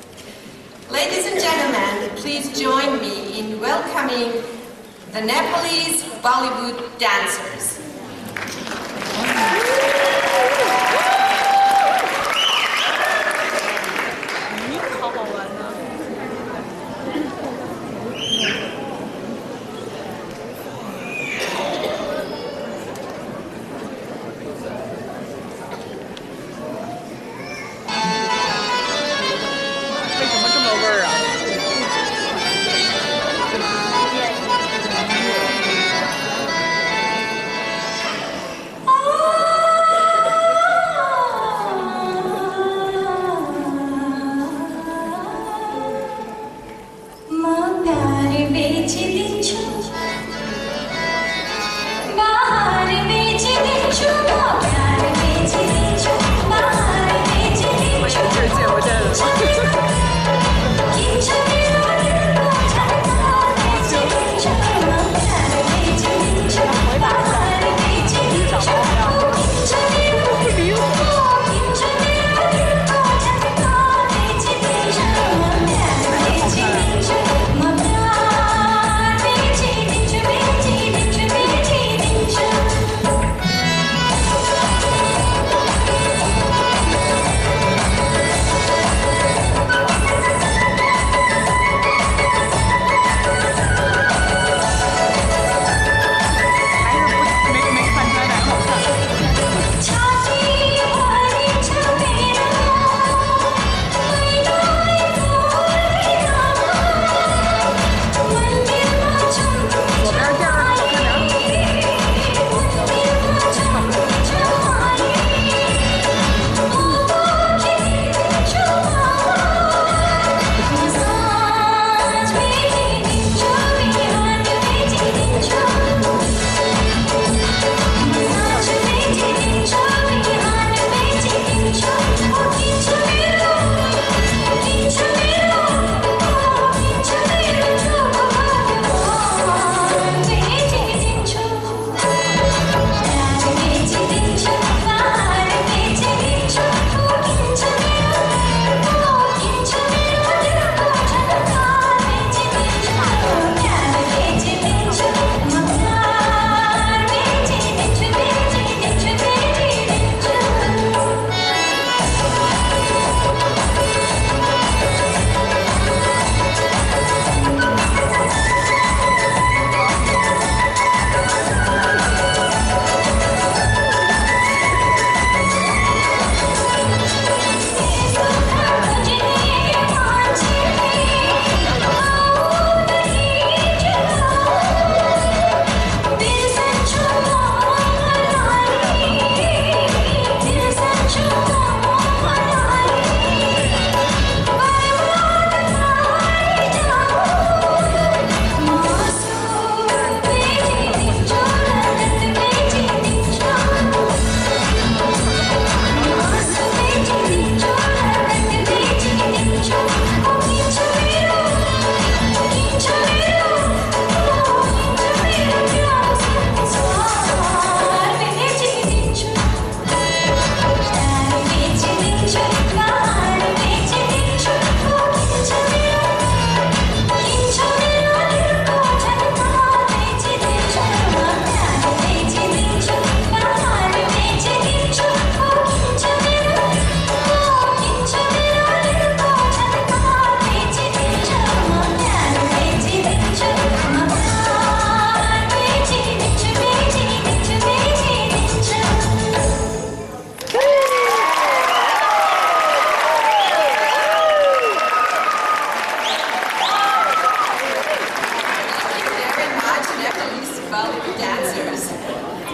Ladies and gentlemen, please join me in welcoming the Nepalese Bollywood dancers.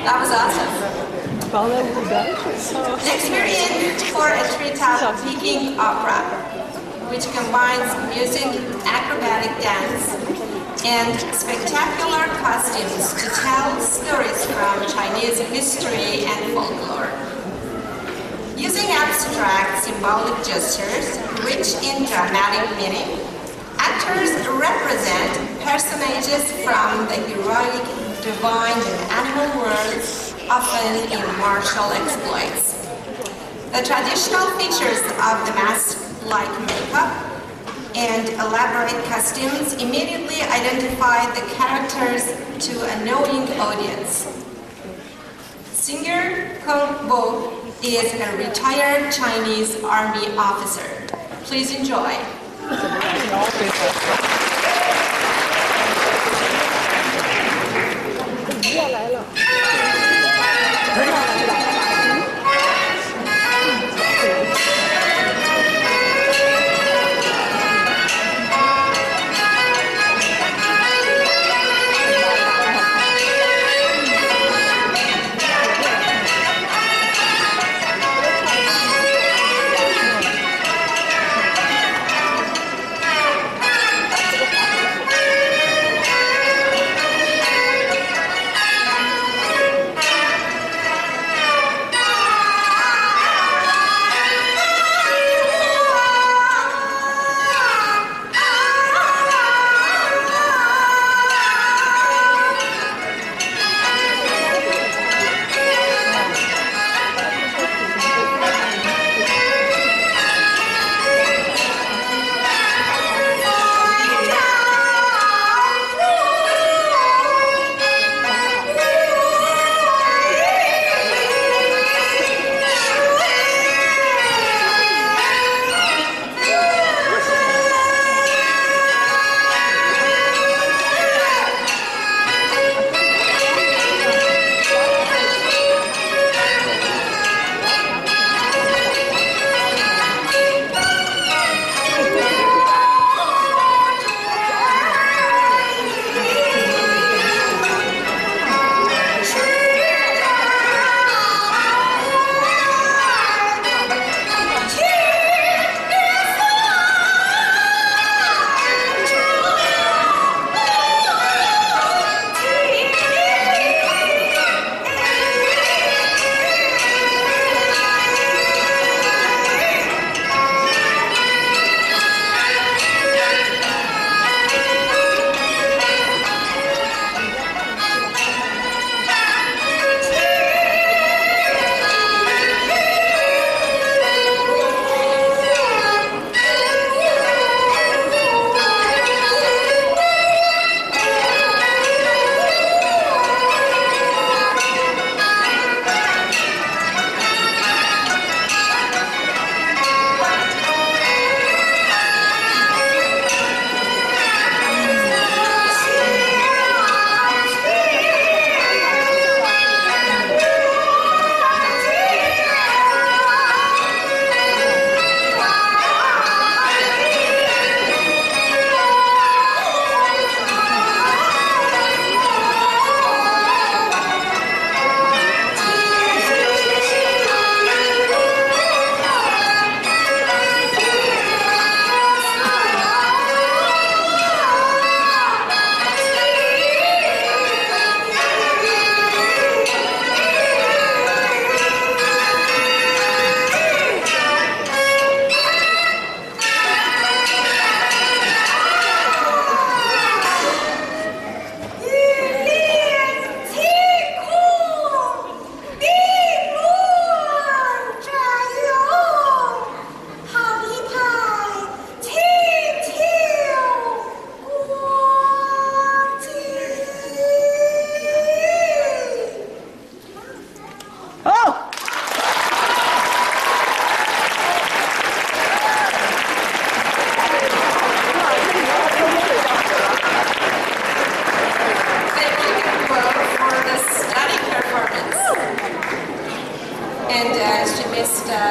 That was awesome. Next we're in for a treetop Peking opera, which combines music, acrobatic dance, and spectacular costumes to tell stories from Chinese history and folklore. Using abstract symbolic gestures rich in dramatic meaning, actors represent personages from the heroic, divine, and animal worlds, often in martial exploits. The traditional features of the masked like makeup and elaborate costumes immediately identify the characters to a knowing audience. Singer Ko Bo is a retired Chinese army officer. Please enjoy.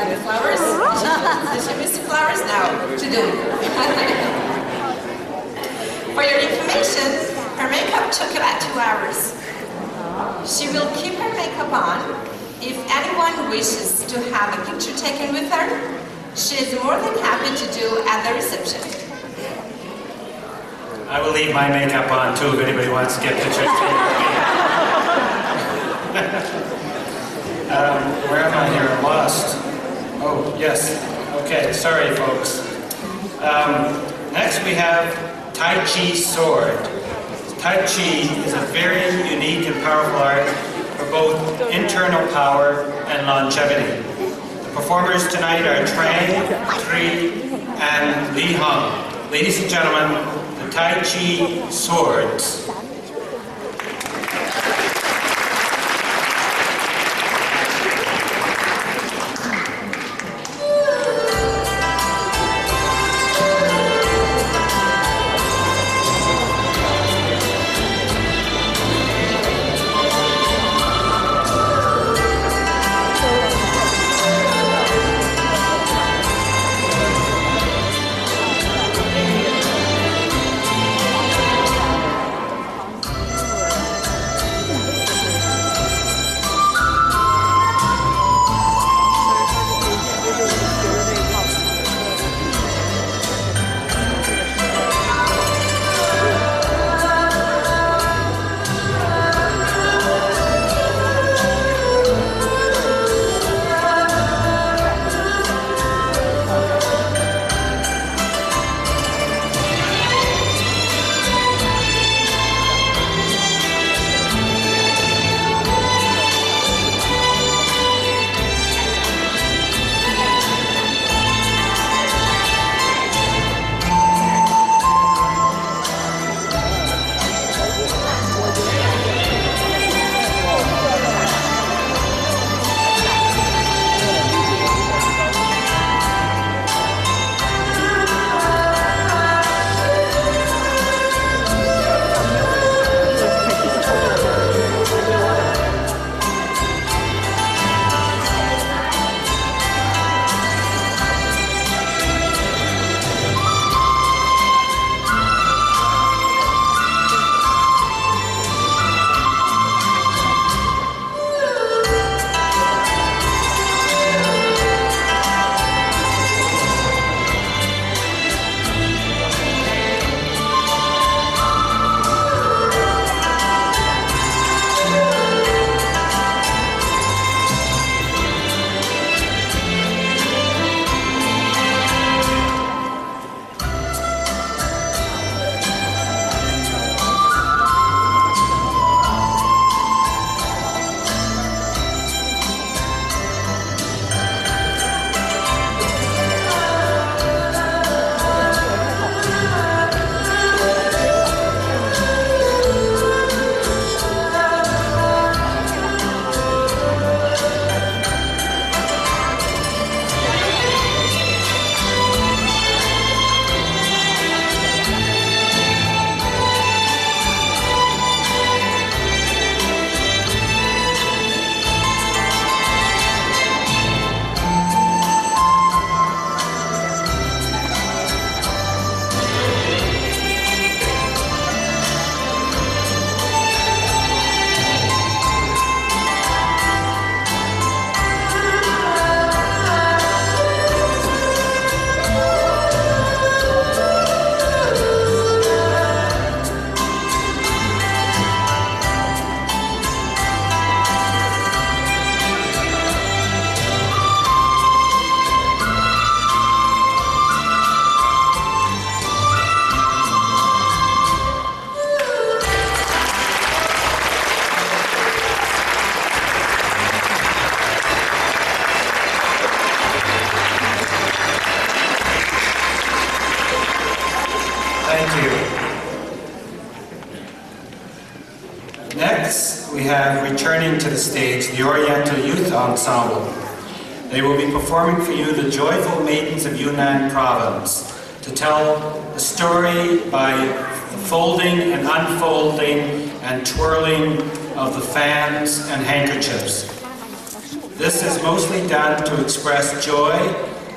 the flowers. She missed the flowers now to do. For your information, her makeup took about 2 hours. She will keep her makeup on. If anyone wishes to have a picture taken with her, she is more than happy to do at the reception. I will leave my makeup on too if anybody wants to get pictures taken. Where am I here? I'm lost. Oh, yes. Okay, sorry folks. Next we have Tai Chi sword. Tai Chi is a very unique and powerful art for both internal power and longevity. The performers tonight are Trang, Tri, and Li Hong. Ladies and gentlemen, the Tai Chi swords. Next, we have returning to the stage the Oriental Youth Ensemble. They will be performing for you the Joyful Maidens of Yunnan Province to tell the story by the folding and unfolding and twirling of the fans and handkerchiefs. This is mostly done to express joy,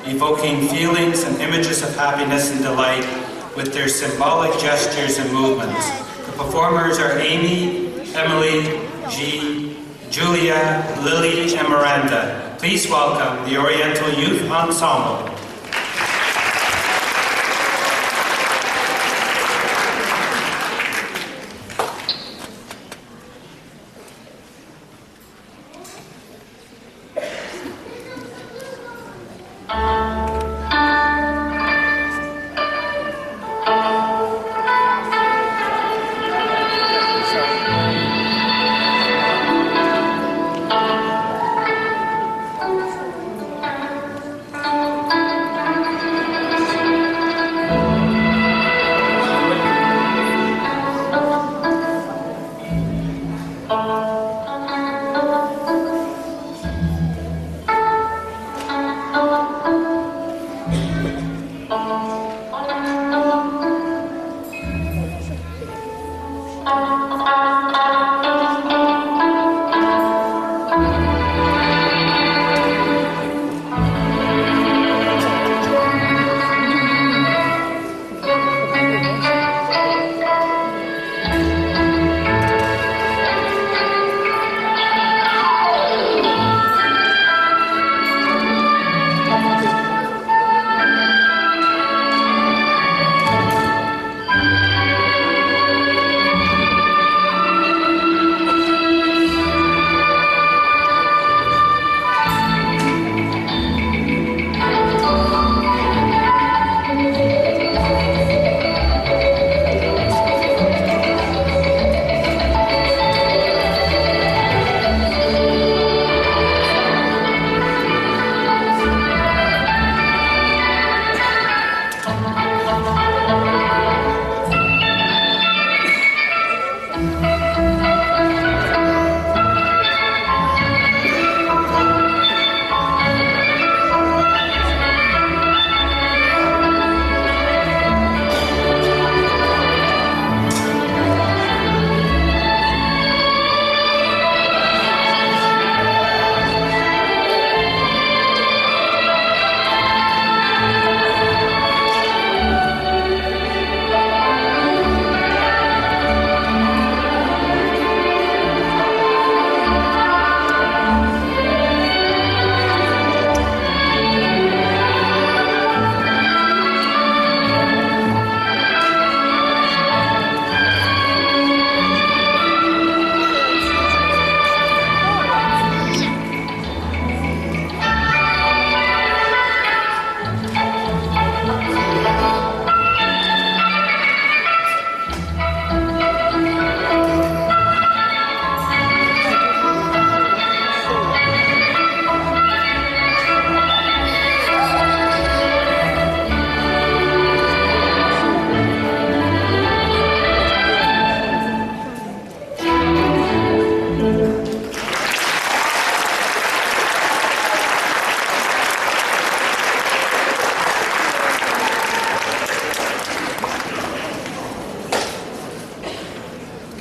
evoking feelings and images of happiness and delight with their symbolic gestures and movements. The performers are Amy, Emily, G, Julia, Lily, and Miranda. Please welcome the Oriental Youth Ensemble.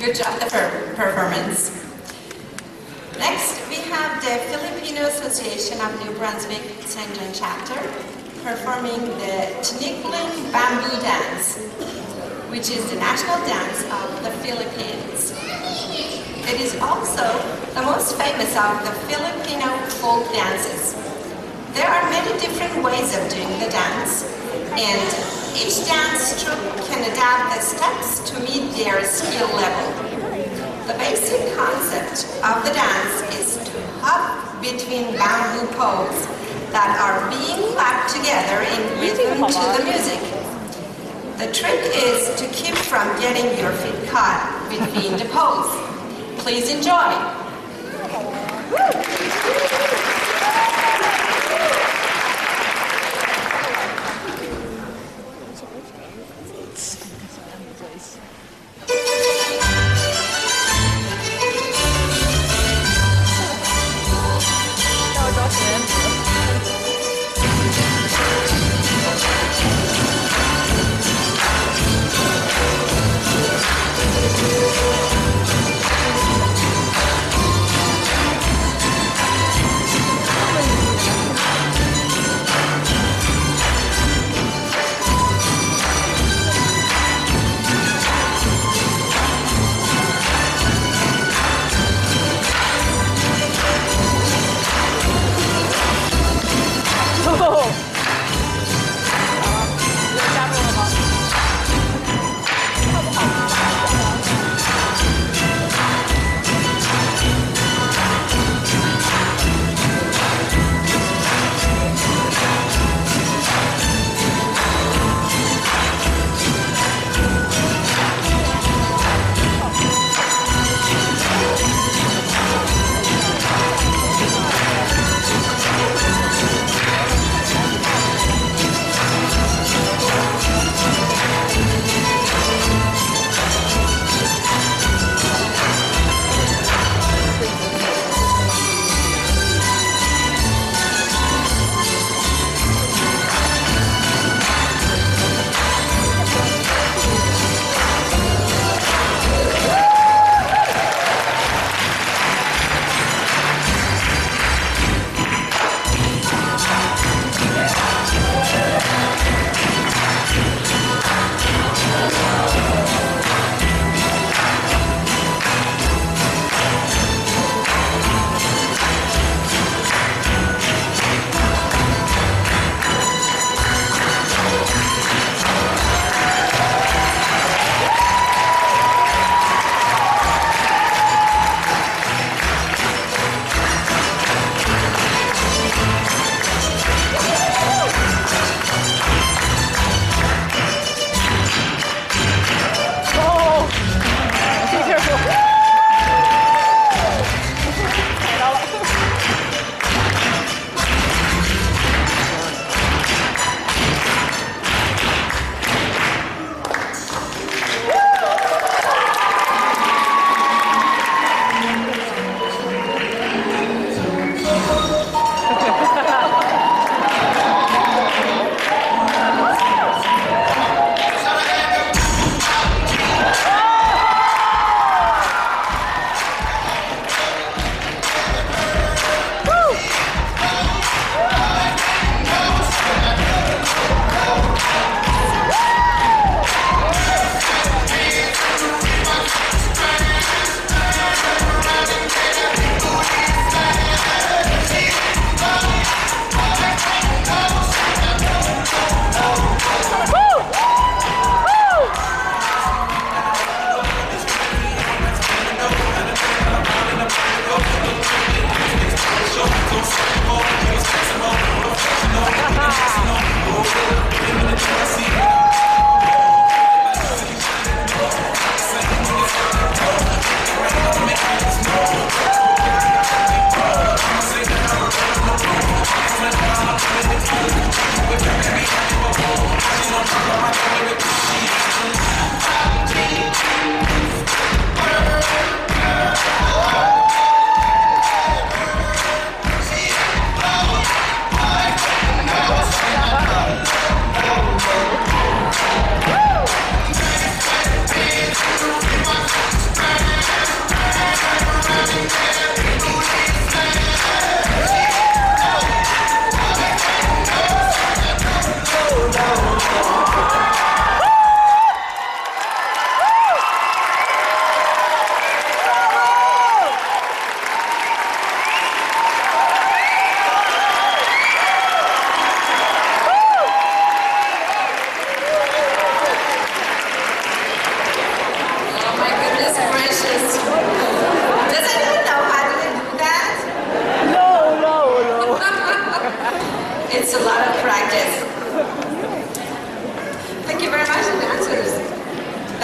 good job, the performance. Next, we have the Filipino Association of New Brunswick St. John chapter performing the Tinikling Bamboo Dance, which is the national dance of the Philippines. It is also the most famous of the Filipino folk dances. There are many different ways of doing the dance, and each dance troupe can adapt the steps to meet their skill level. The basic concept of the dance is to hop between bamboo poles that are being clapped together in rhythm to the music. The trick is to keep from getting your feet caught between the poles. Please enjoy.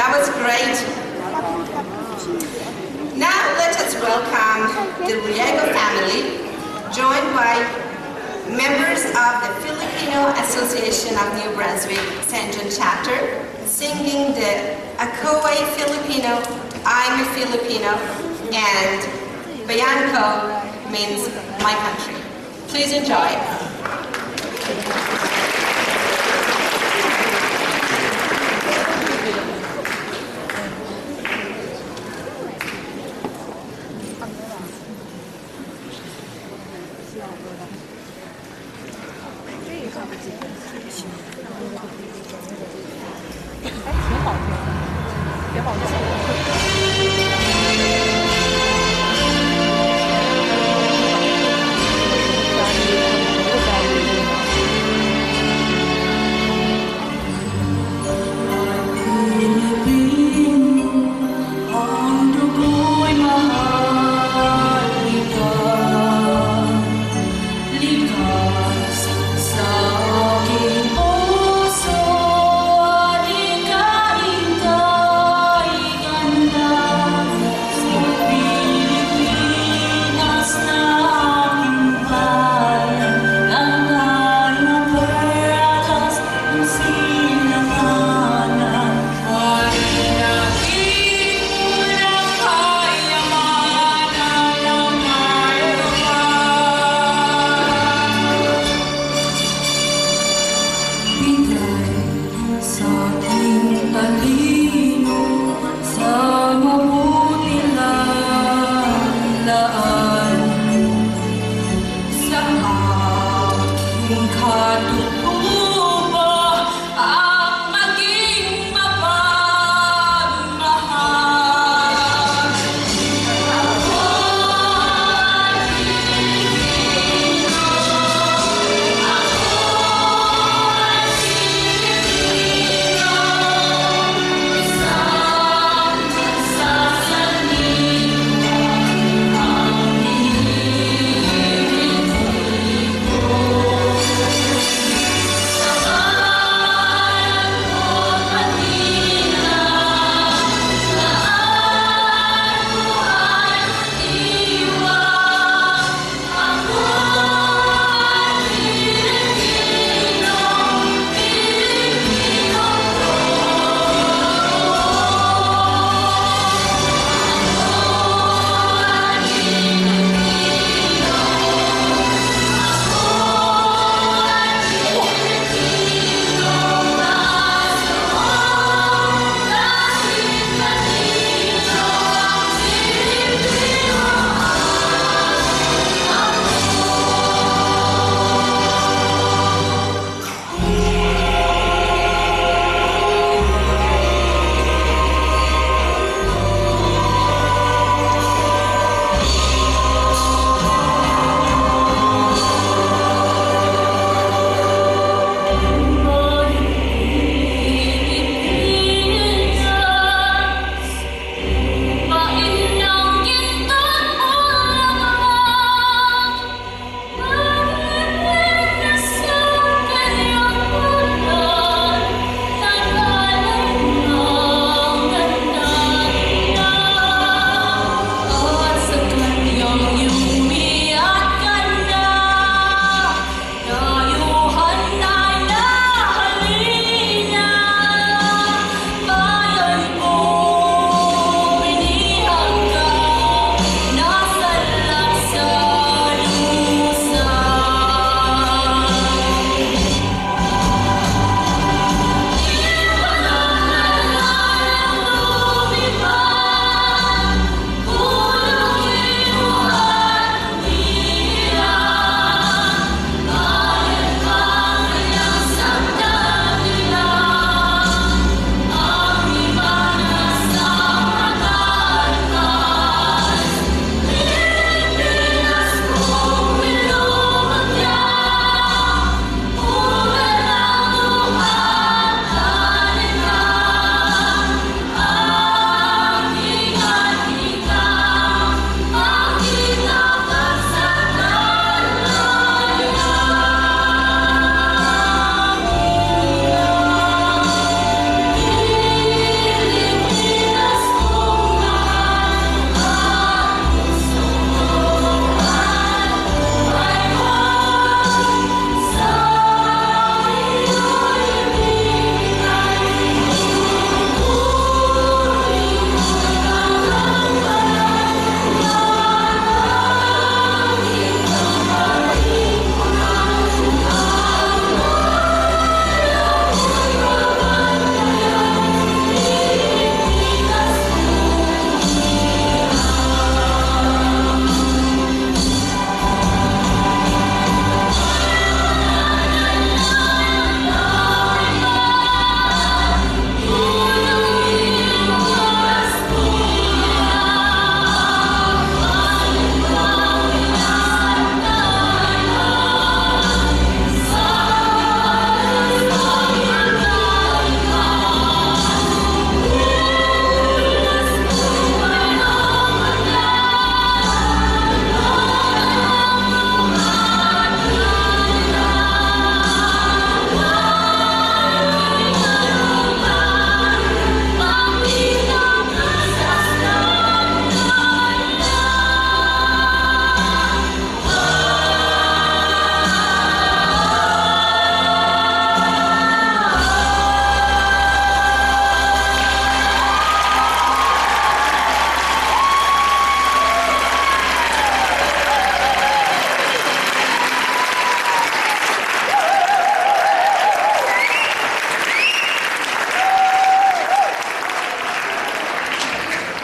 That was great. Now let us welcome the Riego family, joined by members of the Filipino Association of New Brunswick St. John chapter, singing the Ako'y Filipino, I'm a Filipino, and Bayanko means my country. Please enjoy. Sa aking puso, di ka hintay.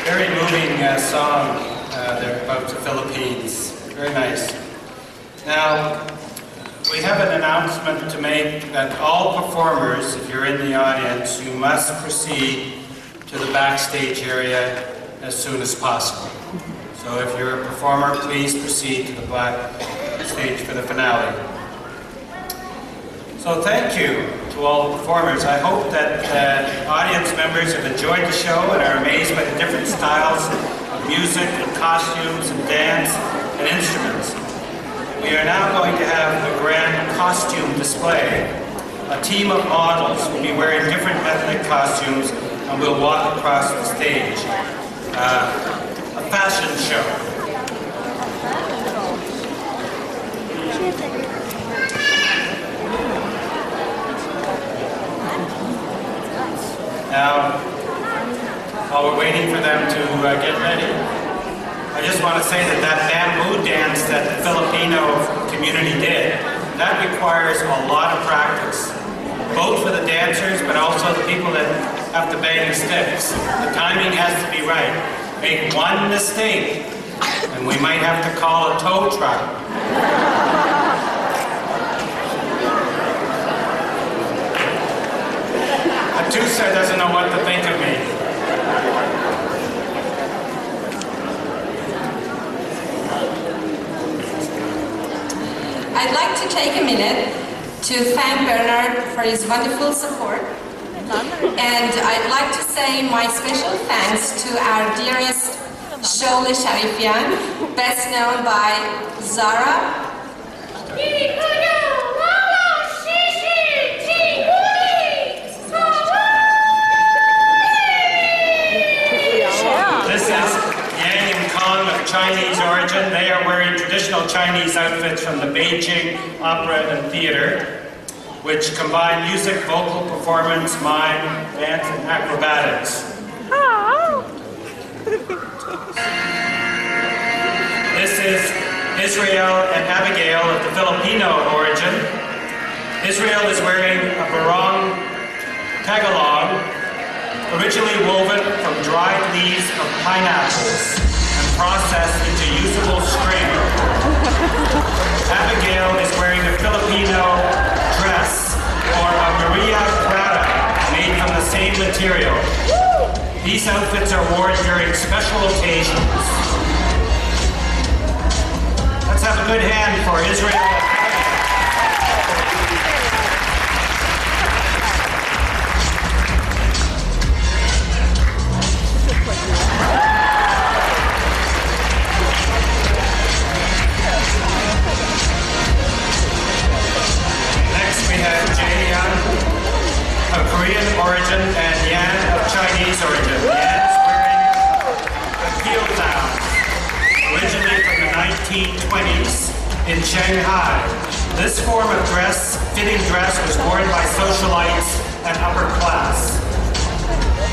Very moving song there about the Philippines. Very nice. Now, we have an announcement to make that all performers, if you're in the audience, you must proceed to the backstage area as soon as possible. So if you're a performer, please proceed to the backstage for the finale. So thank you to all the performers. I hope that audience members have enjoyed the show and are amazed by the different styles of music and costumes and dance and instruments. We are now going to have a grand costume display. A team of models will be wearing different ethnic costumes and will walk across the stage. A fashion show. Now, while we're waiting for them to get ready, I just want to say that that bamboo dance that the Filipino community did, that requires a lot of practice, both for the dancers, but also the people that have to bang the sticks. The timing has to be right. Make one mistake, and we might have to call a tow truck. Atusa doesn't know what to think of me. I'd like to take a minute to thank Bernard for his wonderful support. And I'd like to say my special thanks to our dearest Shole Sharifian, best known by Zara. This is Yang and Kong of Chinese origin. They are wearing traditional Chinese outfits from the Beijing Opera and Theater, which combine music, vocal performance, mime, dance, and acrobatics. This is Israel and Abigail of the Filipino origin. Israel is wearing a barong tagalog, originally woven from dried leaves of pineapples and processed into usable string. Abigail is wearing a Filipino dress or a Maria Clara made from the same material. These outfits are worn during special occasions. Let's have a good hand for Israel. Of Korean origin and Yan of Chinese origin. Yan is wearing a kyotan, originally from the 1920s in Shanghai. This form of fitting dress was worn by socialites and upper class.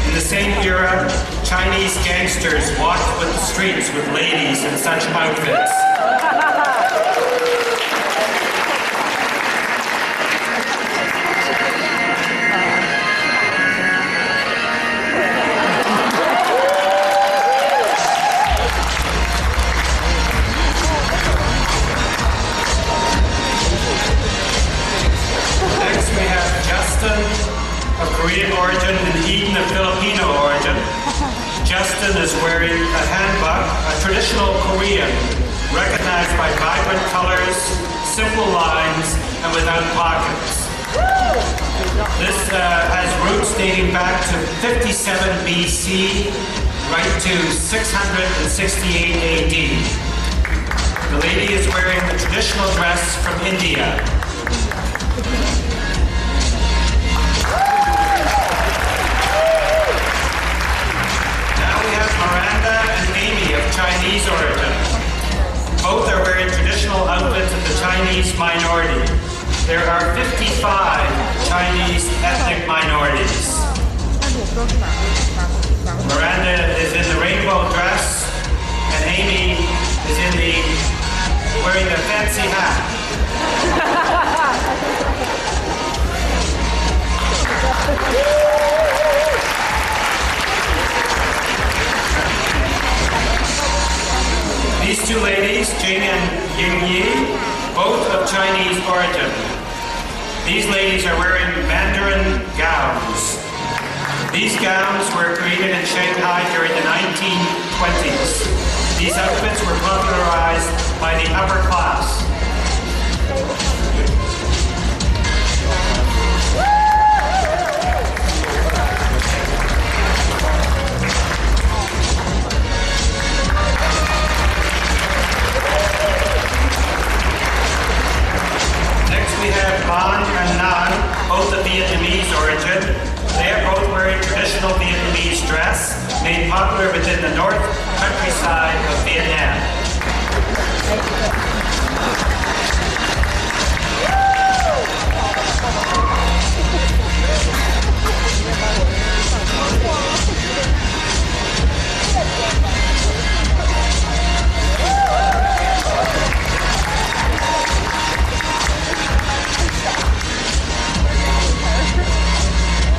In the same era, Chinese gangsters walked with the streets with ladies in such outfits. Of Korean origin and Eden of Filipino origin. Justin is wearing a hanbok, a traditional Korean, recognized by vibrant colors, simple lines, and without pockets. This has roots dating back to 57 BC, right to 668 AD. The lady is wearing a traditional dress from India. Miranda and Amy of Chinese origin. Both are wearing traditional outfits of the Chinese minority. There are 55 Chinese ethnic minorities. Miranda is in the rainbow dress, and Amy is wearing the fancy hat. Jing and Ying Yi, both of Chinese origin. These ladies are wearing Mandarin gowns. These gowns were created in Shanghai during the 1920s. These outfits were popularized by the upper class. Next we have An and Nan, both of Vietnamese origin. They are both wearing traditional Vietnamese dress, made popular within the north countryside of Vietnam.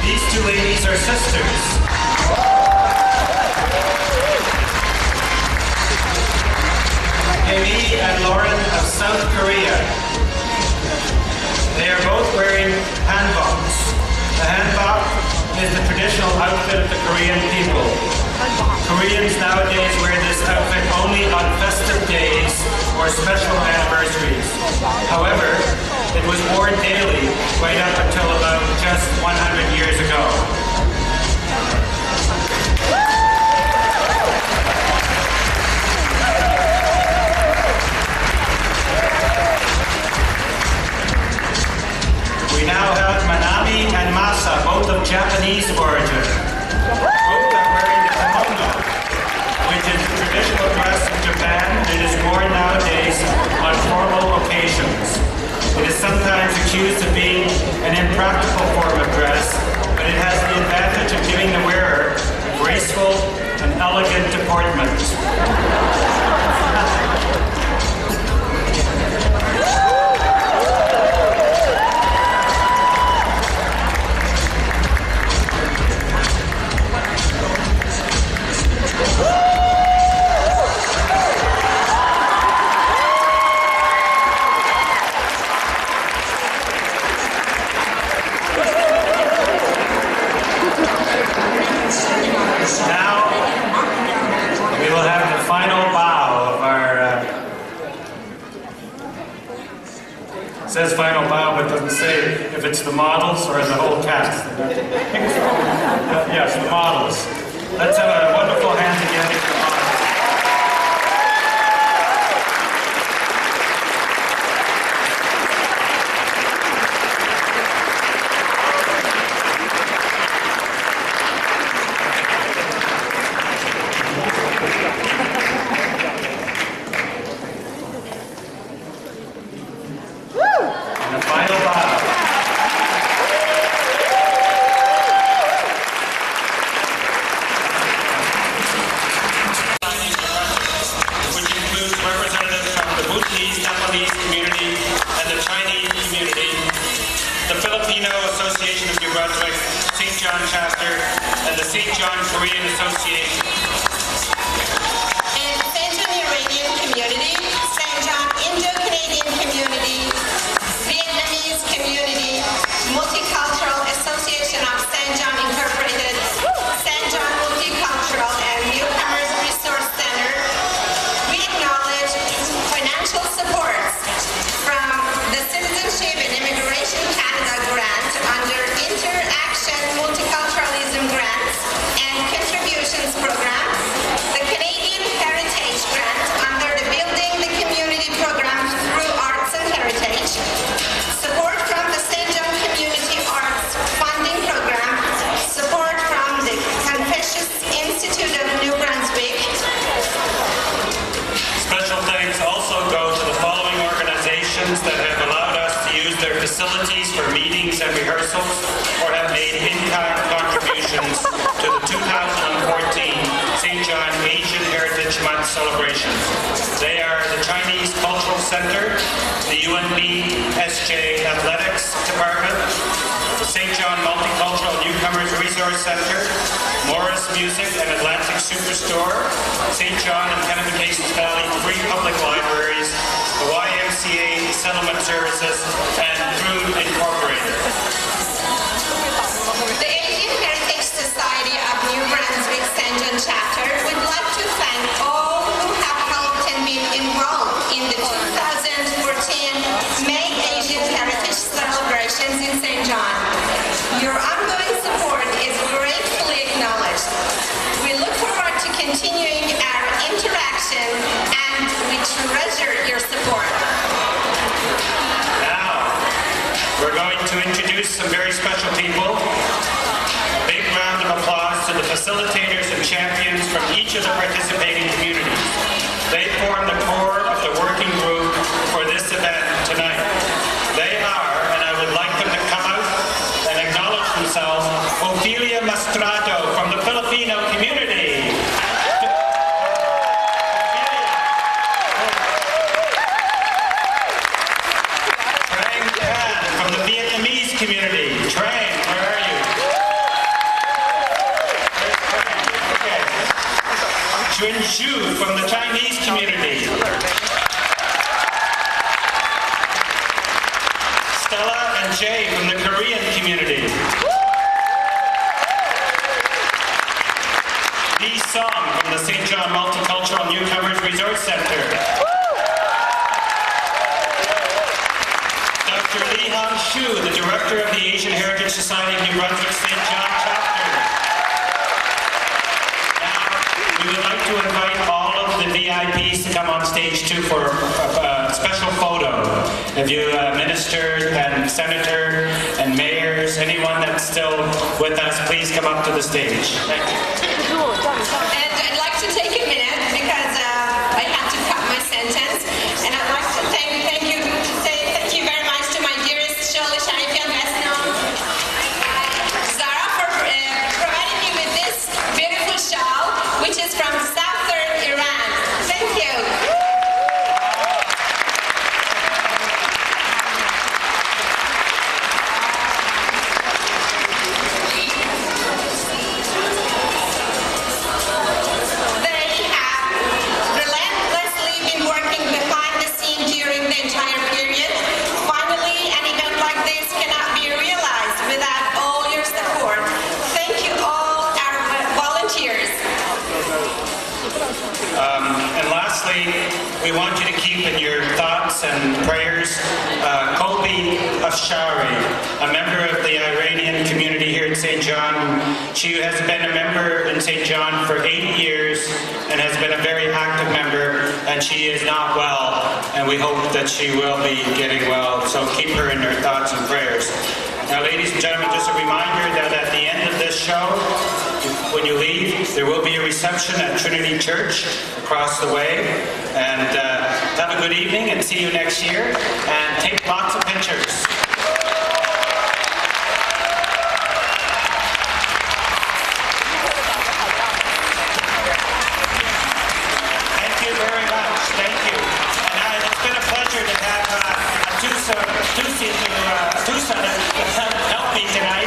These two ladies are sisters. Amy and Lauren of South Korea. They are both wearing hanboks. The hanbok is the traditional outfit of the Korean people. Koreans nowadays wear this outfit only on festive days or special anniversaries. However, it was worn daily right up until about just 100 years ago. We now have Manami and Masa, both of Japanese origin. Both are wearing the kimono, which is a traditional dress in Japan and is worn nowadays on formal occasions. It is sometimes accused of being an impractical form of dress, but it has the advantage of giving the wearer graceful and elegant deportment. Now, we will have the final bow of our, it says final bow, but doesn't say if it's the models or the whole cast. Yes, the models. Let's have a wonderful hand together for the models. And the final bow. Which includes representatives from the Bhutanese, Nepalese community and the Chinese community, the Filipino Association of New Brunswick, St. John Chapter, and the St. John Korean Association. And St. John Iranian community, St. John Indo-Canadian community, Vietnamese community, Multicultural Association of St. John Incorporated, St. John Multicultural and Newcomers Resource Center. We acknowledge financial support from the Citizenship and Immigration Canada grant under Interaction Multiculturalism Grants and Contributions Program, the Canadian Heritage Grant under the Building the Community Program through Arts and Heritage, support from the St. John Community Arts Funding Program, support from the Confucius Institute of New Brunswick. Special thanks also go to the following organizations that have allowed us to use their facilities for meetings and rehearsals or have made in-kind contributions to the 2014 St. John Asian Heritage Month celebrations. They are the Chinese Cultural Center, the UNB SJ Athletics Department, St. John Multicultural Newcomers Resource Center, Morris Music and Atlantic Superstore, St. John and Kennebecasis Valley Free Public Libraries, the YMCA Settlement Services, and Food Incorporated. The Asian Heritage Society of New Brunswick St. John chapter would like to thank all who have helped and been involved in the 2014 May Asian Heritage celebrations in St. John. Your ongoing support is gratefully acknowledged. We look forward to continuing our interaction and we treasure your support. Now, we're going to introduce some very special people. A big round of applause to the facilitators and champions from each of the participating communities. They form the core of the working group for this event tonight. They are, and I would like them to come out and acknowledge themselves, Ophelia Mastrado from the Filipino community. Trang Tan from the Vietnamese community. Trang, where are you? Okay. Jun Zhu from the Chinese community. Stella and Jay from the Korean community. Lee Song from the St. John Multicultural Newcomers Resource Center. Dr. Lee Hong Shu, the Director of the Asian Heritage Society of New Brunswick St. John chapter. Now, we would like to invite all of the VIPs to come on stage too for a special photo. If you ministers and senator and mayors, anyone that's still with us, please come up to the stage. Thank you. And I'd like to take a minute because I had to cut my sentence. And I'd like to say thank you very much to my dearest Shirley Shanifield Vesno, Zara, for providing me with this beautiful shawl, which is from southern Iran. Thank you. We want you to keep in your thoughts and prayers Colby Afshari, a member of the Iranian community here in St. John. She has been a member in St. John for 8 years and has been a very active member, and she is not well, and we hope that she will be getting well, so keep her in your thoughts and prayers. Now, ladies and gentlemen, just a reminder that at the end of this show, when you leave, there will be a reception at Trinity Church across the way. And have a good evening and see you next year. And take lots of pictures. Thank you very much. Thank you. And it's been a pleasure to have Tusa to help me tonight.